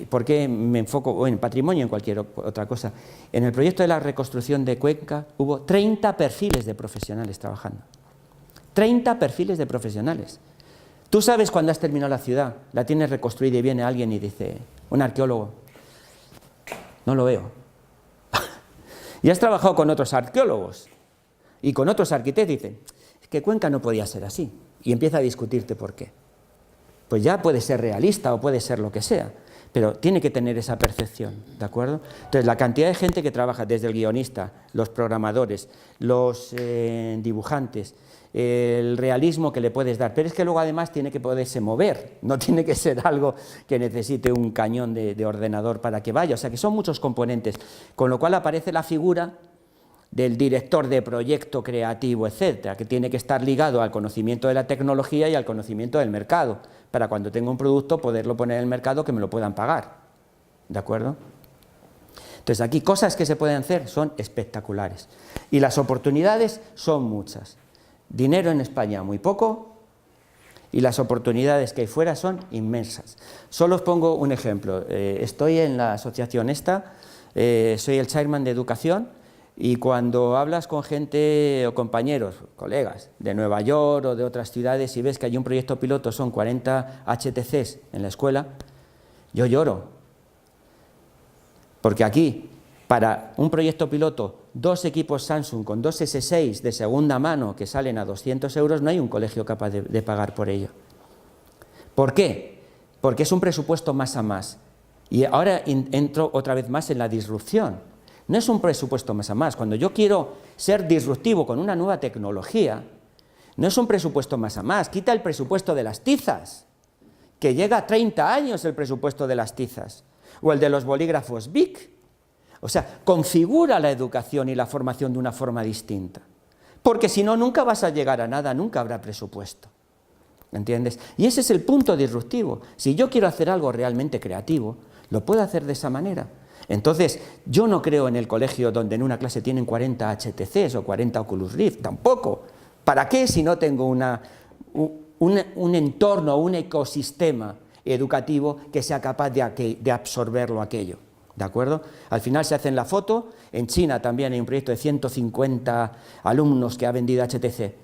por qué me enfoco en patrimonio y en cualquier otra cosa. En el proyecto de la reconstrucción de Cuenca hubo 30 perfiles de profesionales trabajando. 30 perfiles de profesionales. Tú sabes cuando has terminado la ciudad, la tienes reconstruida y viene alguien y dice, un arqueólogo, no lo veo. Y has trabajado con otros arqueólogos y con otros arquitectos y dicen, es que Cuenca no podía ser así. Y empieza a discutirte por qué. Pues ya puede ser realista o puede ser lo que sea, pero tiene que tener esa percepción, ¿de acuerdo? Entonces, la cantidad de gente que trabaja, desde el guionista, los programadores, los dibujantes, el realismo que le puedes dar, pero es que luego además tiene que poderse mover, no tiene que ser algo que necesite un cañón de ordenador para que vaya, o sea que son muchos componentes, con lo cual aparece la figura del director de proyecto creativo, etcétera, que tiene que estar ligado al conocimiento de la tecnología y al conocimiento del mercado, para cuando tenga un producto poderlo poner en el mercado que me lo puedan pagar, ¿de acuerdo? Entonces aquí cosas que se pueden hacer son espectaculares y las oportunidades son muchas. Dinero en España muy poco y las oportunidades que hay fuera son inmensas. Solo os pongo un ejemplo. Estoy en la asociación esta, soy el chairman de educación y cuando hablas con gente o compañeros, colegas de Nueva York o de otras ciudades y ves que hay un proyecto piloto, son 40 HTCs en la escuela, yo lloro. Porque aquí, para un proyecto piloto, 2 equipos Samsung con 2 S6 de segunda mano que salen a 200 €, no hay un colegio capaz de pagar por ello. ¿Por qué? Porque es un presupuesto más a más. Y ahora entro otra vez más en la disrupción. No es un presupuesto más a más. Cuando yo quiero ser disruptivo con una nueva tecnología, no es un presupuesto más a más. Quita el presupuesto de las tizas, que llega a 30 años el presupuesto de las tizas, o el de los bolígrafos Bic. O sea, configura la educación y la formación de una forma distinta. Porque si no, nunca vas a llegar a nada, nunca habrá presupuesto. ¿Entiendes? Y ese es el punto disruptivo. Si yo quiero hacer algo realmente creativo, lo puedo hacer de esa manera. Entonces, yo no creo en el colegio donde en una clase tienen 40 HTCs o 40 Oculus Rift, tampoco. ¿Para qué si no tengo un entorno, un ecosistema educativo que sea capaz de absorberlo aquello? ¿De acuerdo? Al final se hacen la foto. En China también hay un proyecto de 150 alumnos que ha vendido HTC.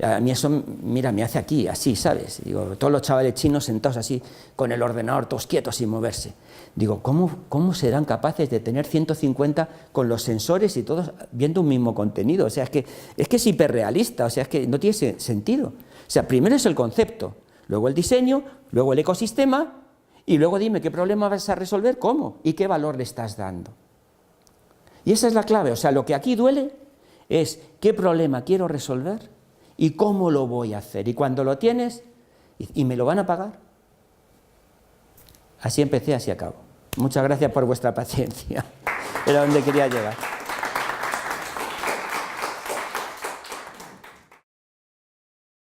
A mí eso, mira, me hace aquí, así, ¿sabes? Digo, todos los chavales chinos sentados así, con el ordenador, todos quietos, sin moverse. Digo, ¿cómo serán capaces de tener 150 con los sensores y todos viendo un mismo contenido? O sea, es que es hiperrealista, o sea, es que no tiene sentido. O sea, primero es el concepto, luego el diseño, luego el ecosistema, y luego dime qué problema vas a resolver, cómo y qué valor le estás dando. Y esa es la clave, o sea, lo que aquí duele es qué problema quiero resolver y cómo lo voy a hacer. Y cuando lo tienes, y me lo van a pagar. Así empecé, así acabo. Muchas gracias por vuestra paciencia. Era donde quería llegar.